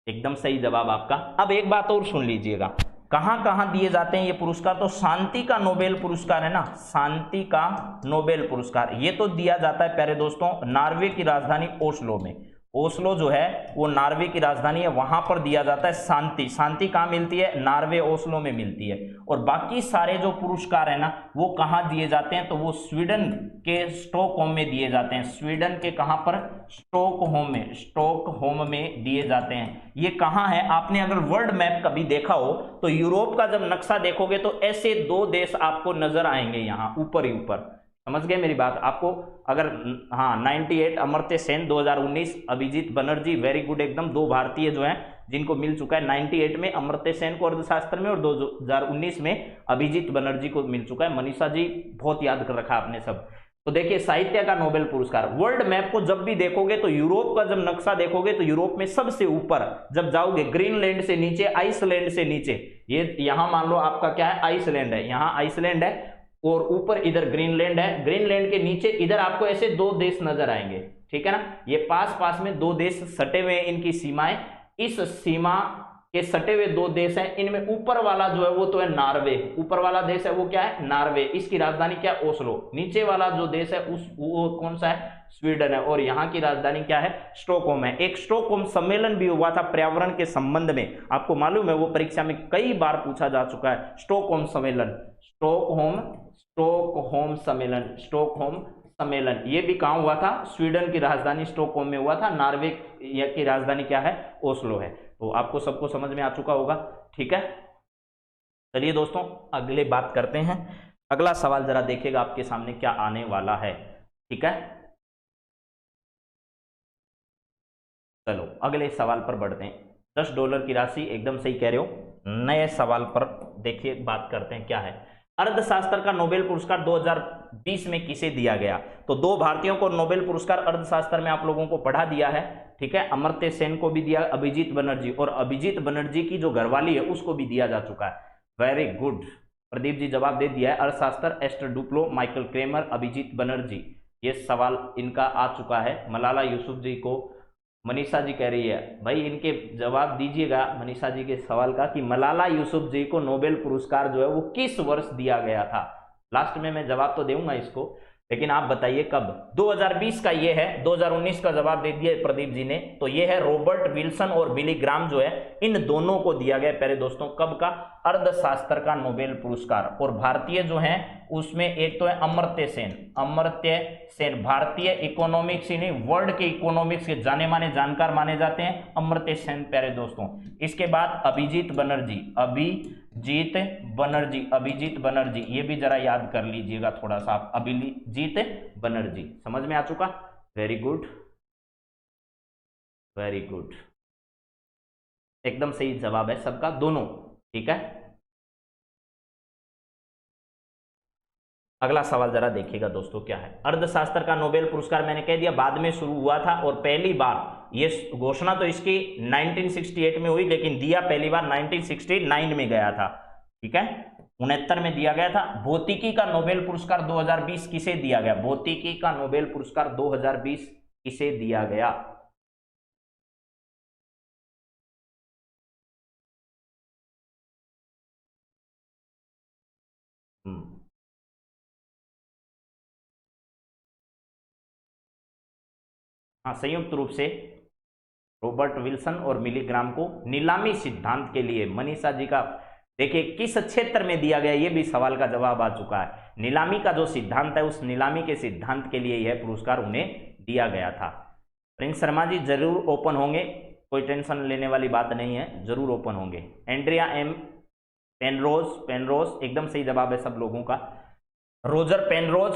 एकदम सही जवाब आपका। अब एक बात और सुन लीजिएगा, कहां कहां दिए जाते हैं ये पुरस्कार? तो शांति का नोबेल पुरस्कार है ना, शांति का नोबेल पुरस्कार ये तो दिया जाता है प्यारे दोस्तों नॉर्वे की राजधानी ओस्लो में। ओस्लो जो है वो नॉर्वे की राजधानी है, वहां पर दिया जाता है शांति। शांति कहां मिलती है? नॉर्वे ओस्लो में मिलती है। और बाकी सारे जो पुरस्कार है ना वो कहां दिए जाते हैं? तो वो स्वीडन के स्टॉकहोम में दिए जाते हैं। स्वीडन के कहां पर? स्टॉकहोम में। स्टॉकहोम में दिए जाते हैं। ये कहां है? आपने अगर वर्ल्ड मैप कभी देखा हो तो यूरोप का जब नक्शा देखोगे तो ऐसे 2 देश आपको नजर आएंगे यहाँ ऊपर ही ऊपर। समझ गए मेरी बात? आपको अगर 98 अमर्त्य सेन, 2019 अभिजीत बनर्जी, वेरी गुड एकदम। 2 भारतीय जो हैं जिनको मिल चुका है 98 में अमर्त्य सेन को अर्थशास्त्र में, और 2019 में अभिजीत बनर्जी को मिल चुका है। मनीषा जी बहुत याद कर रखा आपने सब। तो देखिए, साहित्य का नोबेल पुरस्कार। वर्ल्ड मैप को जब भी देखोगे तो यूरोप का जब नक्शा देखोगे तो यूरोप में सबसे ऊपर जब जाओगे, ग्रीनलैंड से नीचे, आइसलैंड से नीचे, ये यहां मान लो आपका क्या है? आइसलैंड है। यहाँ आइसलैंड है और ऊपर इधर ग्रीनलैंड है। ग्रीनलैंड के नीचे इधर आपको ऐसे 2 देश नजर आएंगे। ठीक है ना, ये पास पास में 2 देश सटे हुए हैं, इनकी सीमाएं। इस सीमा के सटे हुए दो देश हैं, इनमें ऊपर वाला जो है वो तो है नॉर्वे, ऊपर वाला देश है वो क्या है नॉर्वे, इसकी राजधानी क्या है ओस्लो। नीचे वाला जो देश है वो कौन सा है स्वीडन है, और यहाँ की राजधानी क्या है स्टॉकहोम है। एक स्टॉकहोम सम्मेलन भी हुआ था पर्यावरण के संबंध में, आपको मालूम है वो परीक्षा में कई बार पूछा जा चुका है। स्टॉकहोम सम्मेलन, स्टॉकहोम सम्मेलन, स्टॉकहोम सम्मेलन, ये भी कहाँ हुआ था स्वीडन की राजधानी स्टॉकहोम में हुआ था, नॉर्वे की राजधानी क्या है ओस्लो है। तो आपको सबको समझ में आ चुका होगा, ठीक है। चलिए दोस्तों अगले बात करते हैं, अगला सवाल जरा देखिएगा आपके सामने क्या आने वाला है, ठीक है। चलो अगले सवाल पर बढ़ते हैं। $10 की राशि, एकदम सही कह रहे हो। नए सवाल पर देखिए बात करते हैं क्या है। अर्थशास्त्र का नोबेल पुरस्कार 2020 में किसे दिया गया? तो दो भारतीयों को नोबेल पुरस्कार अर्थशास्त्र में आप लोगों को पढ़ा दिया है, ठीक है। अमर्त्य सेन को भी दिया, अभिजीत बनर्जी, और अभिजीत बनर्जी की जो घरवाली है उसको भी दिया जा चुका है। वेरी गुड, प्रदीप जी जवाब दे दिया है। अर्थशास्त्र Esther Duflo, Michael Kremer, Abhijit Banerjee, ये सवाल इनका आ चुका है। मलाला यूसुफजई को मनीषा जी कह रही है भाई इनके जवाब दीजिएगा मनीषा जी के सवाल का कि मलाला यूसुफजई को नोबेल पुरस्कार जो है वो किस वर्ष दिया गया था। लास्ट में मैं जवाब तो दूंगा इसको, लेकिन आप बताइए कब। 2020 का ये है, 2019 का जवाब दे दिया प्रदीप जी ने। तो ये है रॉबर्ट विल्सन और बिली ग्राम जो है इन दोनों को दिया गया प्यारे दोस्तों, कब का, अर्थशास्त्र का नोबेल पुरस्कार। और भारतीय जो हैं उसमें एक तो है अमर्त्य सेन, अमर्त्य सेन भारतीय इकोनॉमिक्स ही नहीं वर्ल्ड के इकोनॉमिक्स के जाने माने जानकार माने जाते हैं अमर्त्य सेन प्यारे दोस्तों। इसके बाद अभिजीत बनर्जी, अभिजीत बनर्जी, अभिजीत बनर्जी, ये भी जरा याद कर लीजिएगा थोड़ा सा आप, अभिजीत बनर्जी, समझ में आ चुका। वेरी गुड, वेरी गुड, एकदम सही जवाब है सबका, दोनों, ठीक है। अगला सवाल जरा देखिएगा दोस्तों क्या है। अर्थशास्त्र का नोबेल पुरस्कार मैंने कह दिया बाद में शुरू हुआ था, और पहली बार ये घोषणा तो इसकी 1968 में हुई, लेकिन दिया पहली बार 1969 में गया था, ठीक है, 69 में दिया गया था। भौतिकी का नोबेल पुरस्कार 2020 किसे दिया गया? भौतिकी का नोबेल पुरस्कार 2020 किसे दिया गया? हाँ, संयुक्त रूप से रॉबर्ट विल्सन और मिलीग्राम को नीलामी सिद्धांत के लिए। मनीषा जी का देखिए किस क्षेत्र में दिया गया, ये भी सवाल का जवाब आ चुका है। नीलामी का जो सिद्धांत है उस नीलामी के सिद्धांत के लिए यह पुरस्कार उन्हें दिया गया था। प्रिंस शर्मा जी जरूर ओपन होंगे, कोई टेंशन लेने वाली बात नहीं है, जरूर ओपन होंगे। एंड्रिया एम पेनरोज, पेनरोज एकदम सही जवाब है सब लोगों का। रोजर पेनरोज,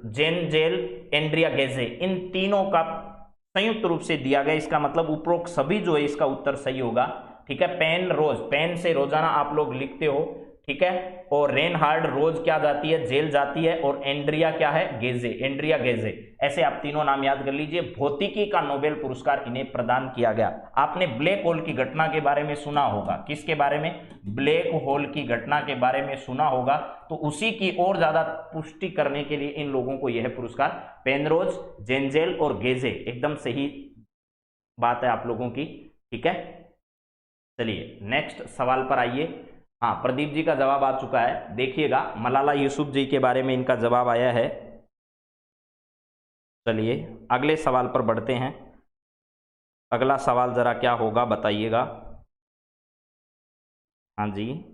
जेन जेल, एंड्रिया गेजे, इन तीनों का संयुक्त रूप से दिया गया। इसका मतलब उपरोक्त सभी जो है इसका उत्तर सही होगा, ठीक है। पेन रोज, पेन से रोजाना आप लोग लिखते हो, ठीक है। और रेनहार्ड रोज क्या जाती है, जेल जाती है, और एंड्रिया क्या है, गेजे, एंड्रिया गेजे, ऐसे आप तीनों नाम याद कर लीजिए। भौतिकी का नोबेल पुरस्कार इन्हें प्रदान किया गया। आपने ब्लैक होल की घटना के बारे में सुना होगा, किसके बारे में, ब्लैक होल की घटना के बारे में सुना होगा, तो उसी की और ज्यादा पुष्टि करने के लिए इन लोगों को यह पुरस्कार, पेनरोज, जेंजेल और गेजे, एकदम सही बात है आप लोगों की, ठीक है। चलिए नेक्स्ट सवाल पर आइए। हाँ, प्रदीप जी का जवाब आ चुका है, देखिएगा मलाला यूसुफजई के बारे में इनका जवाब आया है। चलिए अगले सवाल पर बढ़ते हैं। अगला सवाल जरा क्या होगा बताइएगा। हाँ जी,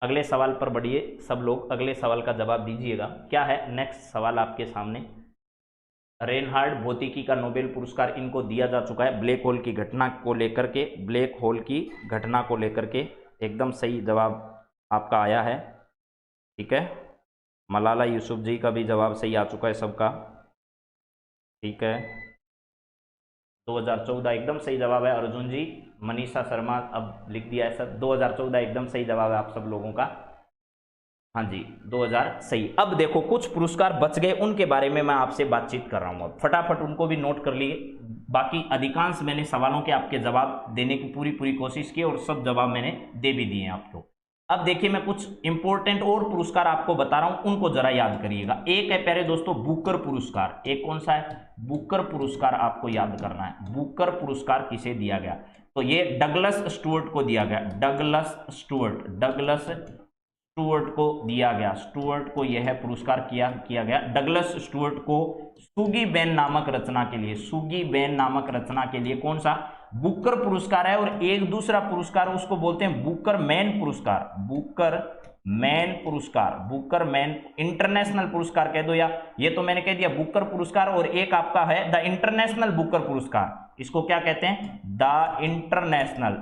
अगले सवाल पर बढ़िए सब लोग, अगले सवाल का जवाब दीजिएगा। क्या है नेक्स्ट सवाल आपके सामने? रेनहार्ड भौतिकी का नोबेल पुरस्कार इनको दिया जा चुका है ब्लैक होल की घटना को लेकर के, ब्लैक होल की घटना को लेकर के, एकदम सही जवाब आपका आया है, ठीक है। मलाला यूसुफजई का भी जवाब सही आ चुका है सबका, ठीक है। 2014 एकदम सही जवाब है अर्जुन जी। मनीषा शर्मा अब लिख दिया है सर, 2014 एकदम सही जवाब है आप सब लोगों का, हाँ जी 2000 सही। अब देखो कुछ पुरस्कार बच गए, उनके बारे में मैं आपसे बातचीत कर रहा हूँ, अब फटाफट उनको भी नोट कर लिए। बाकी अधिकांश मैंने सवालों के आपके जवाब देने की पूरी कोशिश की और सब जवाब मैंने दे भी दिए आपको। अब देखिए मैं कुछ इंपॉर्टेंट और पुरस्कार आपको बता रहा हूं, उनको जरा याद करिएगा। एक है प्यारे दोस्तों बुकर पुरस्कार। एक कौन सा है? बुकर पुरस्कार आपको याद करना है। बुकर पुरस्कार किसे दिया गया? तो ये डगलस स्टुअर्ट को दिया गया। डगलस स्टुअर्ट को दिया गया। स्टुअर्ट को यह पुरस्कार किया गया डगलस स्टुअर्ट को सुगी बेन नामक रचना के लिए। सुगी बेन नामक रचना के लिए कौन सा? बुकर पुरस्कार है। और एक दूसरा पुरस्कार उसको बोलते हैं बुकर मैन पुरस्कार। बुकर मैन पुरस्कार, बुकर मैन इंटरनेशनल पुरस्कार कह दो, या ये तो मैंने कह दिया बुकर पुरस्कार। और एक आपका है द इंटरनेशनल बुकर पुरस्कार। इसको क्या कहते हैं? द इंटरनेशनल,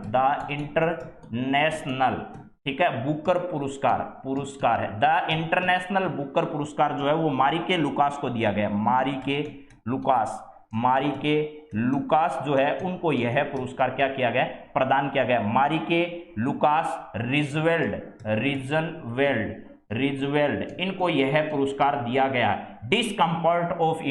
ठीक है, बुकर पुरस्कार है। द इंटरनेशनल बुकर पुरस्कार जो है वो मारिके लुकास को दिया गया। मारिके लुकास जो है उनको यह पुरस्कार क्या किया गया? प्रदान किया गया। मारिके लुकास रिजवेल्ड इनको यह पुरस्कार दिया गया है। डिसकंफर्ट ऑफ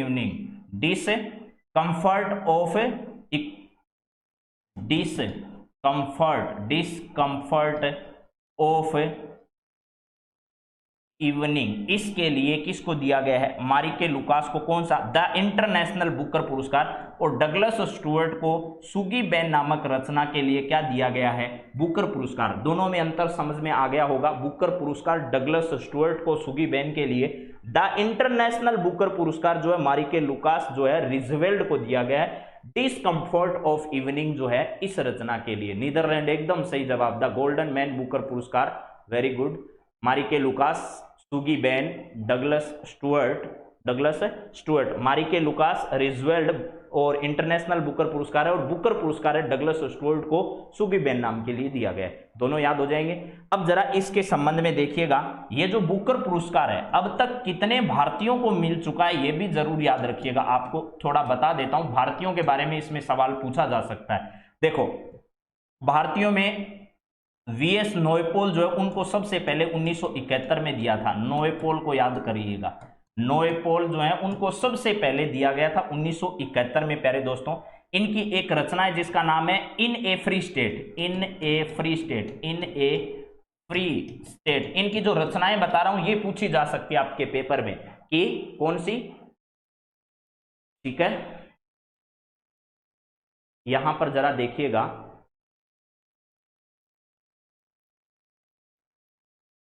इवनिंग, इसके लिए किसको दिया गया है? मारिके लुकास को। कौन सा? द इंटरनेशनल बुकर पुरस्कार। और डगलस स्टुअर्ट को सुगी बेन नामक रचना के लिए क्या दिया गया है? बुकर पुरस्कार। दोनों में अंतर समझ में आ गया होगा। बुकर पुरस्कार डगलस स्टुअर्ट को सुगी बेन के लिए, द इंटरनेशनल बुकर पुरस्कार जो है मारिके लुकास जो है रिजवेल्ड को दिया गया है। डिसकंफर्ट ऑफ इवनिंग जो है इस रचना के लिए। नीदरलैंड एकदम सही जवाब। द गोल्डन मैन बुकर पुरस्कार, वेरी गुड। मारिके Lucas, Swiggy Ben, Douglas Stuart, मारिके लुकास, रिजवेल्ड और इंटरनेशनल बुकर पुरस्कार है। और बुकर पुरस्कार है डगलस स्टुअर्ट को सुगी बेन नाम के लिए दिया गया है। दोनों याद हो जाएंगे। अब जरा इसके संबंध में देखिएगा, ये जो बुकर पुरस्कार है अब तक कितने भारतीयों को मिल चुका है ये भी जरूर याद रखिएगा। आपको थोड़ा बता देता हूं, भारतीयों के बारे में इसमें सवाल पूछा जा सकता है। देखो, भारतीयों में वीएस नोएपोल जो है उनको सबसे पहले 1971 में दिया था। नोएपोल को याद करिएगा। नोएपोल जो है उनको सबसे पहले दिया गया था 1971 में। प्यारे दोस्तों, इनकी एक रचना है जिसका नाम है इन ए फ्री स्टेट। इनकी जो रचनाएं बता रहा हूं ये पूछी जा सकती है आपके पेपर में कि कौन सी, ठीक है। यहां पर जरा देखिएगा,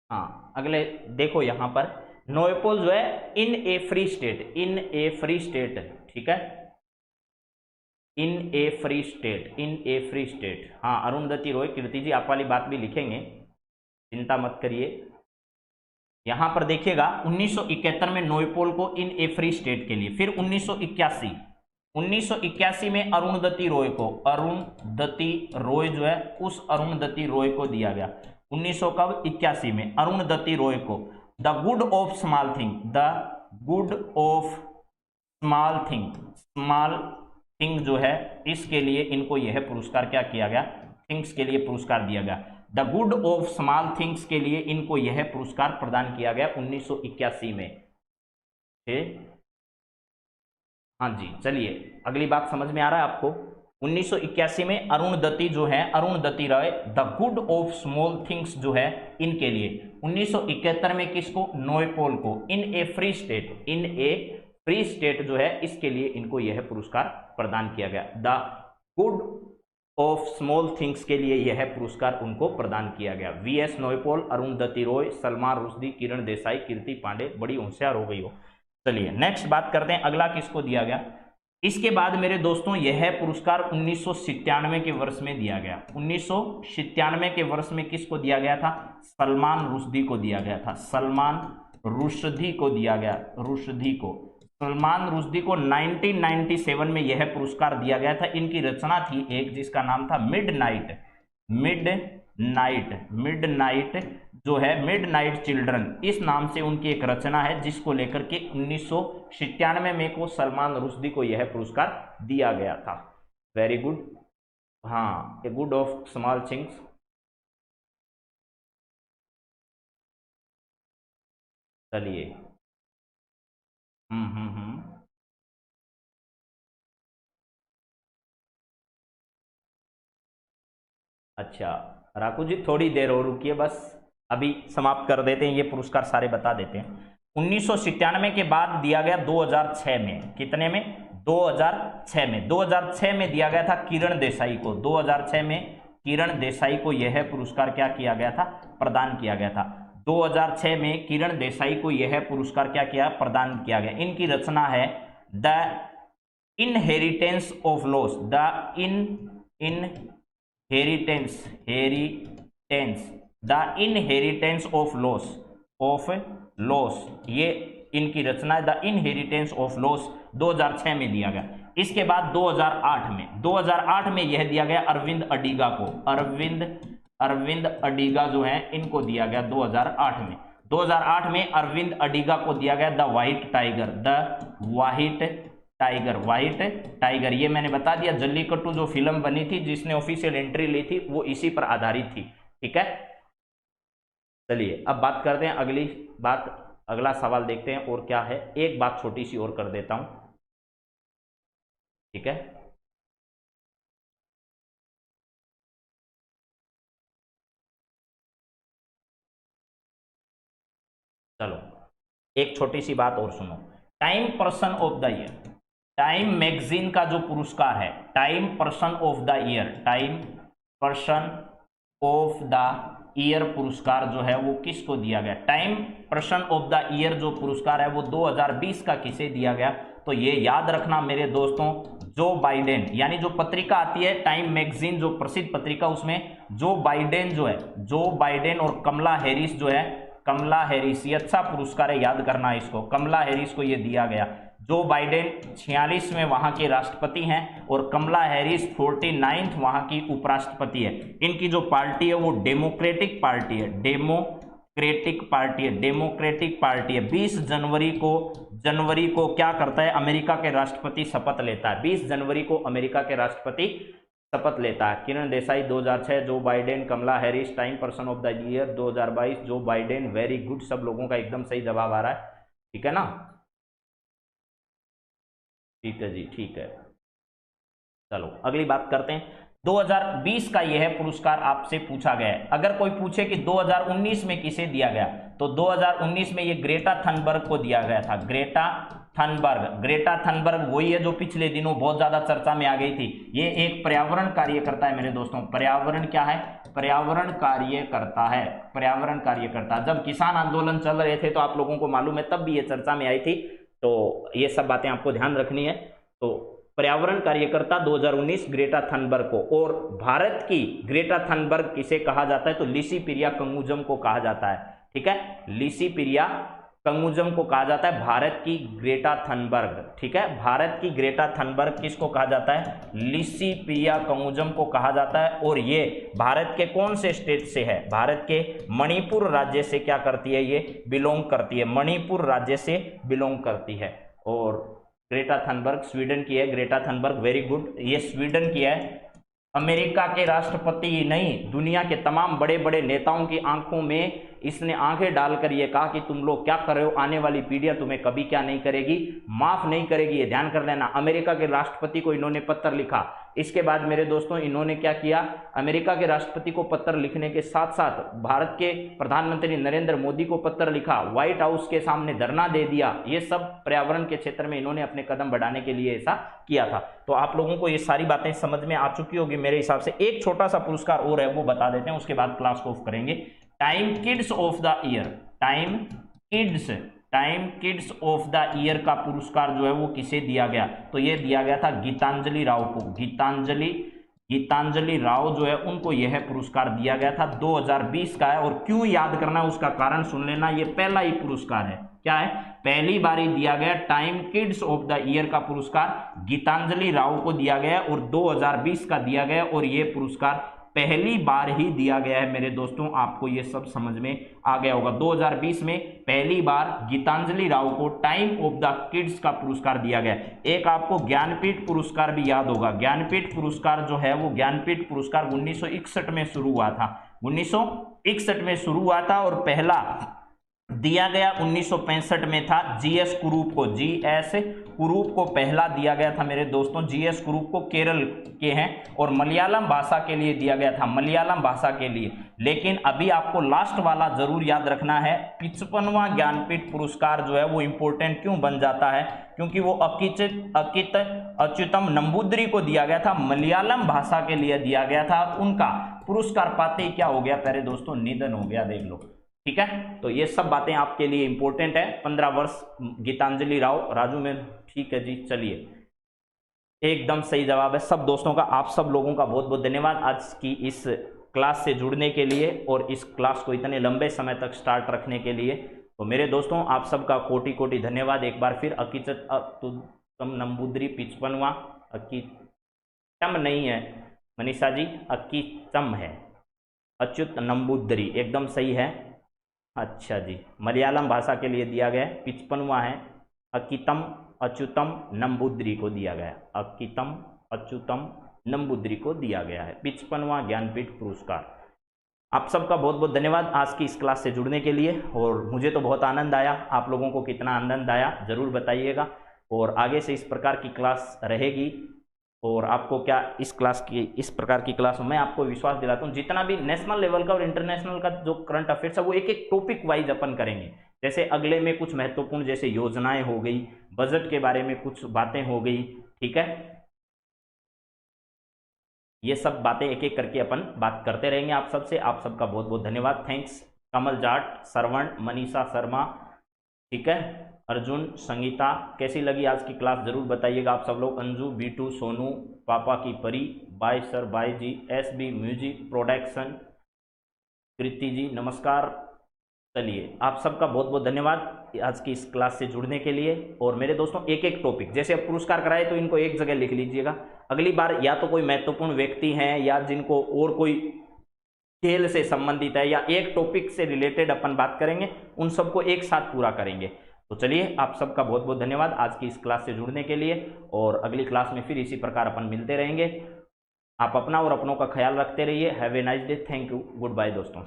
हाँ अगले देखो यहां पर नोएपोल जो है इन ए फ्री स्टेट, ठीक है, इन ए फ्री स्टेट। हाँ, अरुणधति रॉय, कीर्ति जी आप वाली बात भी लिखेंगे, चिंता मत करिए। यहां पर देखिएगा 1971 में नोएपोल को इन ए फ्री स्टेट के लिए। फिर 1981 में अरुणधति रॉय जो है उस अरुणधति रॉय को दिया गया। 1981 में अरुणधति रॉय को the good of small thing जो है इसके लिए इनको यह पुरस्कार क्या किया गया? थिंग्स के लिए पुरस्कार दिया गया। The good of small things के लिए इनको यह पुरस्कार प्रदान किया गया 1981 में। हाँ जी, चलिए अगली बात समझ में आ रहा है आपको। 1981 में अरुणधति जो है, Arundhati Roy the good of small things जो है इनके लिए। 1971 में किसको? नोएपोल को इन ए फ्री स्टेट जो है इसके लिए इनको यह पुरस्कार प्रदान किया गया। The good of small things के लिए यह पुरस्कार उनको प्रदान किया गया। वीएस नोएपोल, अरुणधति रॉय, सलमान रुश्दी, किरण देसाई, कीर्ति पांडे, बड़ी होशियार हो गई हो। चलिए नेक्स्ट बात करते हैं, अगला किसको दिया गया। इसके बाद मेरे दोस्तों यह पुरस्कार 1997 के वर्ष में दिया गया। 1997 के वर्ष में किसको दिया गया था? सलमान रुश्दी को दिया गया था। सलमान रुश्दी को दिया गया। सलमान रुश्दी को 1997 में यह पुरस्कार दिया गया था। इनकी रचना थी एक जिसका नाम था मिडनाइट जो है मिडनाइट चिल्ड्रन, इस नाम से उनकी एक रचना है जिसको लेकर के 1997 में को सलमान रुश्दी को यह पुरस्कार दिया गया था। Very good. हाँ, a good of small things. चलिए अच्छा राकू जी, थोड़ी देर और रुकिए बस। अभी समाप्त कर देते हैं, ये पुरस्कार सारे बता देते हैं। 1997 के बाद दिया गया 2006 में, कितने में? 2006 में। 2006 में दिया गया था किरण देसाई को, 2006 में किरण देसाई को यह पुरस्कार क्या किया गया था? प्रदान किया गया था। 2006 में किरण देसाई को यह पुरस्कार क्या किया? प्रदान किया गया। इनकी रचना है the inheritance of loss, the inheritance of loss, ये इनकी रचना है द इनहेरिटेंस ऑफ लॉस, 2006 में दिया गया। इसके बाद 2008 में यह दिया गया अरविंद अडिगा को, अरविंद अडिगा जो है इनको दिया गया 2008 में। 2008 में अरविंद अडिगा को दिया गया द व्हाइट टाइगर, ये मैंने बता दिया। जल्लीकट्टू जो फिल्म बनी थी जिसने ऑफिशियल एंट्री ली थी वो इसी पर आधारित थी, ठीक है। चलिए अब बात करते हैं अगली बात, अगला सवाल देखते हैं और क्या है। एक बात छोटी सी और कर देता हूं, ठीक है। चलो एक छोटी सी बात और सुनो। Time person of the year, time magazine का जो पुरस्कार है, time person of the year, time person of the year पुरस्कार जो है वो किसको दिया गया? Time person of the year जो पुरस्कार है वो 2020 का किसे दिया गया? तो ये याद रखना मेरे दोस्तों, जो बाइडेन, यानी जो पत्रिका आती है टाइम मैगजीन, जो प्रसिद्ध पत्रिका, उसमें जो बाइडेन जो है, जो बाइडेन और कमला हैरिस जो है, कमला हैरिस, ये अच्छा पुरस्कार है, याद करना इसको, कमला हैरिस को ये दिया गया। जो बाइडेन 46वें वहां के राष्ट्रपति हैं और कमला हैरिस 49th वहां की उपराष्ट्रपति है। इनकी जो पार्टी है वो डेमोक्रेटिक पार्टी है, डेमोक्रेटिक पार्टी है। 20 जनवरी को क्या करता है? अमेरिका के राष्ट्रपति शपथ लेता है, 20 जनवरी को अमेरिका के राष्ट्रपति शपथ लेता है। किरण Desai 2006, Joe Biden, Kamala Harris, time person of the year 2022, Joe Biden. Very good, सब लोगों का एकदम सही जवाब आ रहा है, ठीक है ना? ठीक है जी, ठीक है। चलो अगली बात करते हैं। 2020 का यह पुरस्कार आपसे पूछा गया है। अगर कोई पूछे कि 2019 में किसे दिया गया, तो 2019 में यह ग्रेटा थनबर्ग को दिया गया था। ग्रेटा थनबर्ग वही है जो पिछले दिनों बहुत ज्यादा चर्चा में आ गई थी। ये एक पर्यावरण कार्यकर्ता है मेरे दोस्तों। पर्यावरण क्या है? पर्यावरण कार्यकर्ता। जब किसान आंदोलन चल रहे थे तो आप लोगों को मालूम है, तब भी ये चर्चा में आई थी, तो ये सब बातें आपको ध्यान रखनी है। तो पर्यावरण कार्यकर्ता 2019 ग्रेटा थनबर्ग को। और भारत की ग्रेटा थनबर्ग किसे कहा जाता है? तो लिसिप्रिया कंगुजम को कहा जाता है, ठीक है। लिसिप्रिया कंगुजम को कहा जाता है भारत की ग्रेटा थनबर्ग, ठीक है। भारत की ग्रेटा थनबर्ग किसको कहा जाता है? लिसिप्रिया कंगुजम को कहा जाता है। और ये भारत के कौन से स्टेट से है? भारत के मणिपुर राज्य से क्या करती है? ये बिलोंग करती है, मणिपुर राज्य से बिलोंग करती है। और ग्रेटा थनबर्ग स्वीडन की है। ग्रेटा थनबर्ग, वेरी गुड, ये स्वीडन की है। अमेरिका के राष्ट्रपति ही नहीं, दुनिया के तमाम बड़े बड़े नेताओं की आंखों में इसने आंखें डालकर ये कहा कि तुम लोग क्या कर रहे हो, आने वाली पीढ़ियां तुम्हें कभी क्या नहीं करेगी, माफ नहीं करेगी, ये ध्यान कर लेना। अमेरिका के राष्ट्रपति को इन्होंने पत्र लिखा। इसके बाद मेरे दोस्तों इन्होंने क्या किया? अमेरिका के राष्ट्रपति को पत्र लिखने के साथ साथ भारत के प्रधानमंत्री नरेंद्र मोदी को पत्र लिखा, व्हाइट हाउस के सामने धरना दे दिया। ये सब पर्यावरण के क्षेत्र में इन्होंने अपने कदम बढ़ाने के लिए ऐसा किया था। तो आप लोगों को ये सारी बातें समझ में आ चुकी होगी मेरे हिसाब से। एक छोटा सा पुरस्कार और है, वो बता देते हैं, उसके बाद क्लास को ऑफ करेंगे। Time kids of the year, time kids of the year का पुरस्कार जो है वो किसे दिया गया? तो ये दिया गया था गीतांजलि राव को। गीतांजलि राव जो है उनको यह पुरस्कार दिया गया था, 2020 का है। और क्यों याद करना है उसका कारण सुन लेना, ये पहला ही पुरस्कार है। क्या है? पहली बारी दिया गया time kids of the year का पुरस्कार गीतांजलि राव को दिया गया और 2020 का दिया गया। और ये पुरस्कार पहली बार ही दिया गया है मेरे दोस्तों, आपको ये सब समझ में आ गया होगा। 2020 में पहली बार गीतांजलि राव को टाइम ऑफ द किड्स का पुरस्कार दिया गया। एक आपको ज्ञानपीठ पुरस्कार भी याद होगा। ज्ञानपीठ पुरस्कार जो है वो ज्ञानपीठ पुरस्कार 1961 में शुरू हुआ था, 1961 में शुरू हुआ था। और पहला दिया गया 1965 में था जीएस कुरूप को, जीएस कुरूप को पहला दिया गया था मेरे दोस्तों, जीएस कुरूप को केरल के हैं, और मलयालम भाषा के लिए दिया गया था, मलयालम भाषा के लिए। लेकिन अभी आपको लास्ट वाला जरूर याद रखना है, 55वां ज्ञानपीठ पुरस्कार जो है वो इंपॉर्टेंट क्यों बन जाता है, क्योंकि वो अकित अच्युतम नंबूदरी को दिया गया था, मलयालम भाषा के लिए दिया गया था। उनका पुरस्कार पाते ही क्या हो गया प्यारे दोस्तों, निधन हो गया, देख लो। ठीक है, तो ये सब बातें आपके लिए इंपॉर्टेंट है। 15 वर्ष गीतांजलि राव राजू में, ठीक है जी, चलिए, एकदम सही जवाब है सब दोस्तों का। आप सब लोगों का बहुत बहुत धन्यवाद आज की इस क्लास से जुड़ने के लिए और इस क्लास को इतने लंबे समय तक स्टार्ट रखने के लिए। तो मेरे दोस्तों आप सबका कोटि कोटि धन्यवाद एक बार फिर। अच्युतम नंबूदरी 55वां, अकितम नहीं है मनीषा जी, अकितम है, अच्युत नंबूदरी एकदम सही है। अच्छा जी, मलयालम भाषा के लिए दिया गया, 55वां है, अकितम अच्युतम नंबूदरी को दिया गया, अकितम अच्युतम नंबूदरी को दिया गया है 55वां ज्ञानपीठ पुरस्कार। आप सबका बहुत बहुत धन्यवाद आज की इस क्लास से जुड़ने के लिए, और मुझे तो बहुत आनंद आया। आप लोगों को कितना आनंद आया जरूर बताइएगा, और आगे से इस प्रकार की क्लास रहेगी। और आपको क्या इस प्रकार की क्लास में मैं आपको विश्वास दिलाता हूँ, जितना भी नेशनल लेवल का और इंटरनेशनल का जो करंट अफेयर्स है वो एक एक टॉपिक वाइज अपन करेंगे। जैसे अगले में कुछ महत्वपूर्ण जैसे योजनाएं हो गई, बजट के बारे में कुछ बातें हो गई, ठीक है, ये सब बातें एक एक करके अपन बात करते रहेंगे आप सबसे। आप सबका बहुत बहुत धन्यवाद। थैंक्स कमल जाट, श्रवण, मनीषा शर्मा, ठीक है, अर्जुन, संगीता, कैसी लगी आज की क्लास जरूर बताइएगा आप सब लोग। अंजू, बीटू, सोनू, पापा की परी, बाय सर, बाय जी, एसबी म्यूजिक प्रोडक्शन, कृति जी नमस्कार। चलिए आप सबका बहुत बहुत धन्यवाद आज की इस क्लास से जुड़ने के लिए। और मेरे दोस्तों एक एक टॉपिक जैसे अब पुरस्कार कराए तो इनको एक जगह लिख लीजिएगा। अगली बार या तो कोई महत्वपूर्ण व्यक्ति हैं या जिनको और कोई खेल से संबंधित है या एक टॉपिक से रिलेटेड अपन बात करेंगे, उन सबको एक साथ पूरा करेंगे। तो चलिए आप सबका बहुत बहुत धन्यवाद आज की इस क्लास से जुड़ने के लिए, और अगली क्लास में फिर इसी प्रकार अपन मिलते रहेंगे। आप अपना और अपनों का ख्याल रखते रहिए। Have a nice day, thank you, goodbye दोस्तों।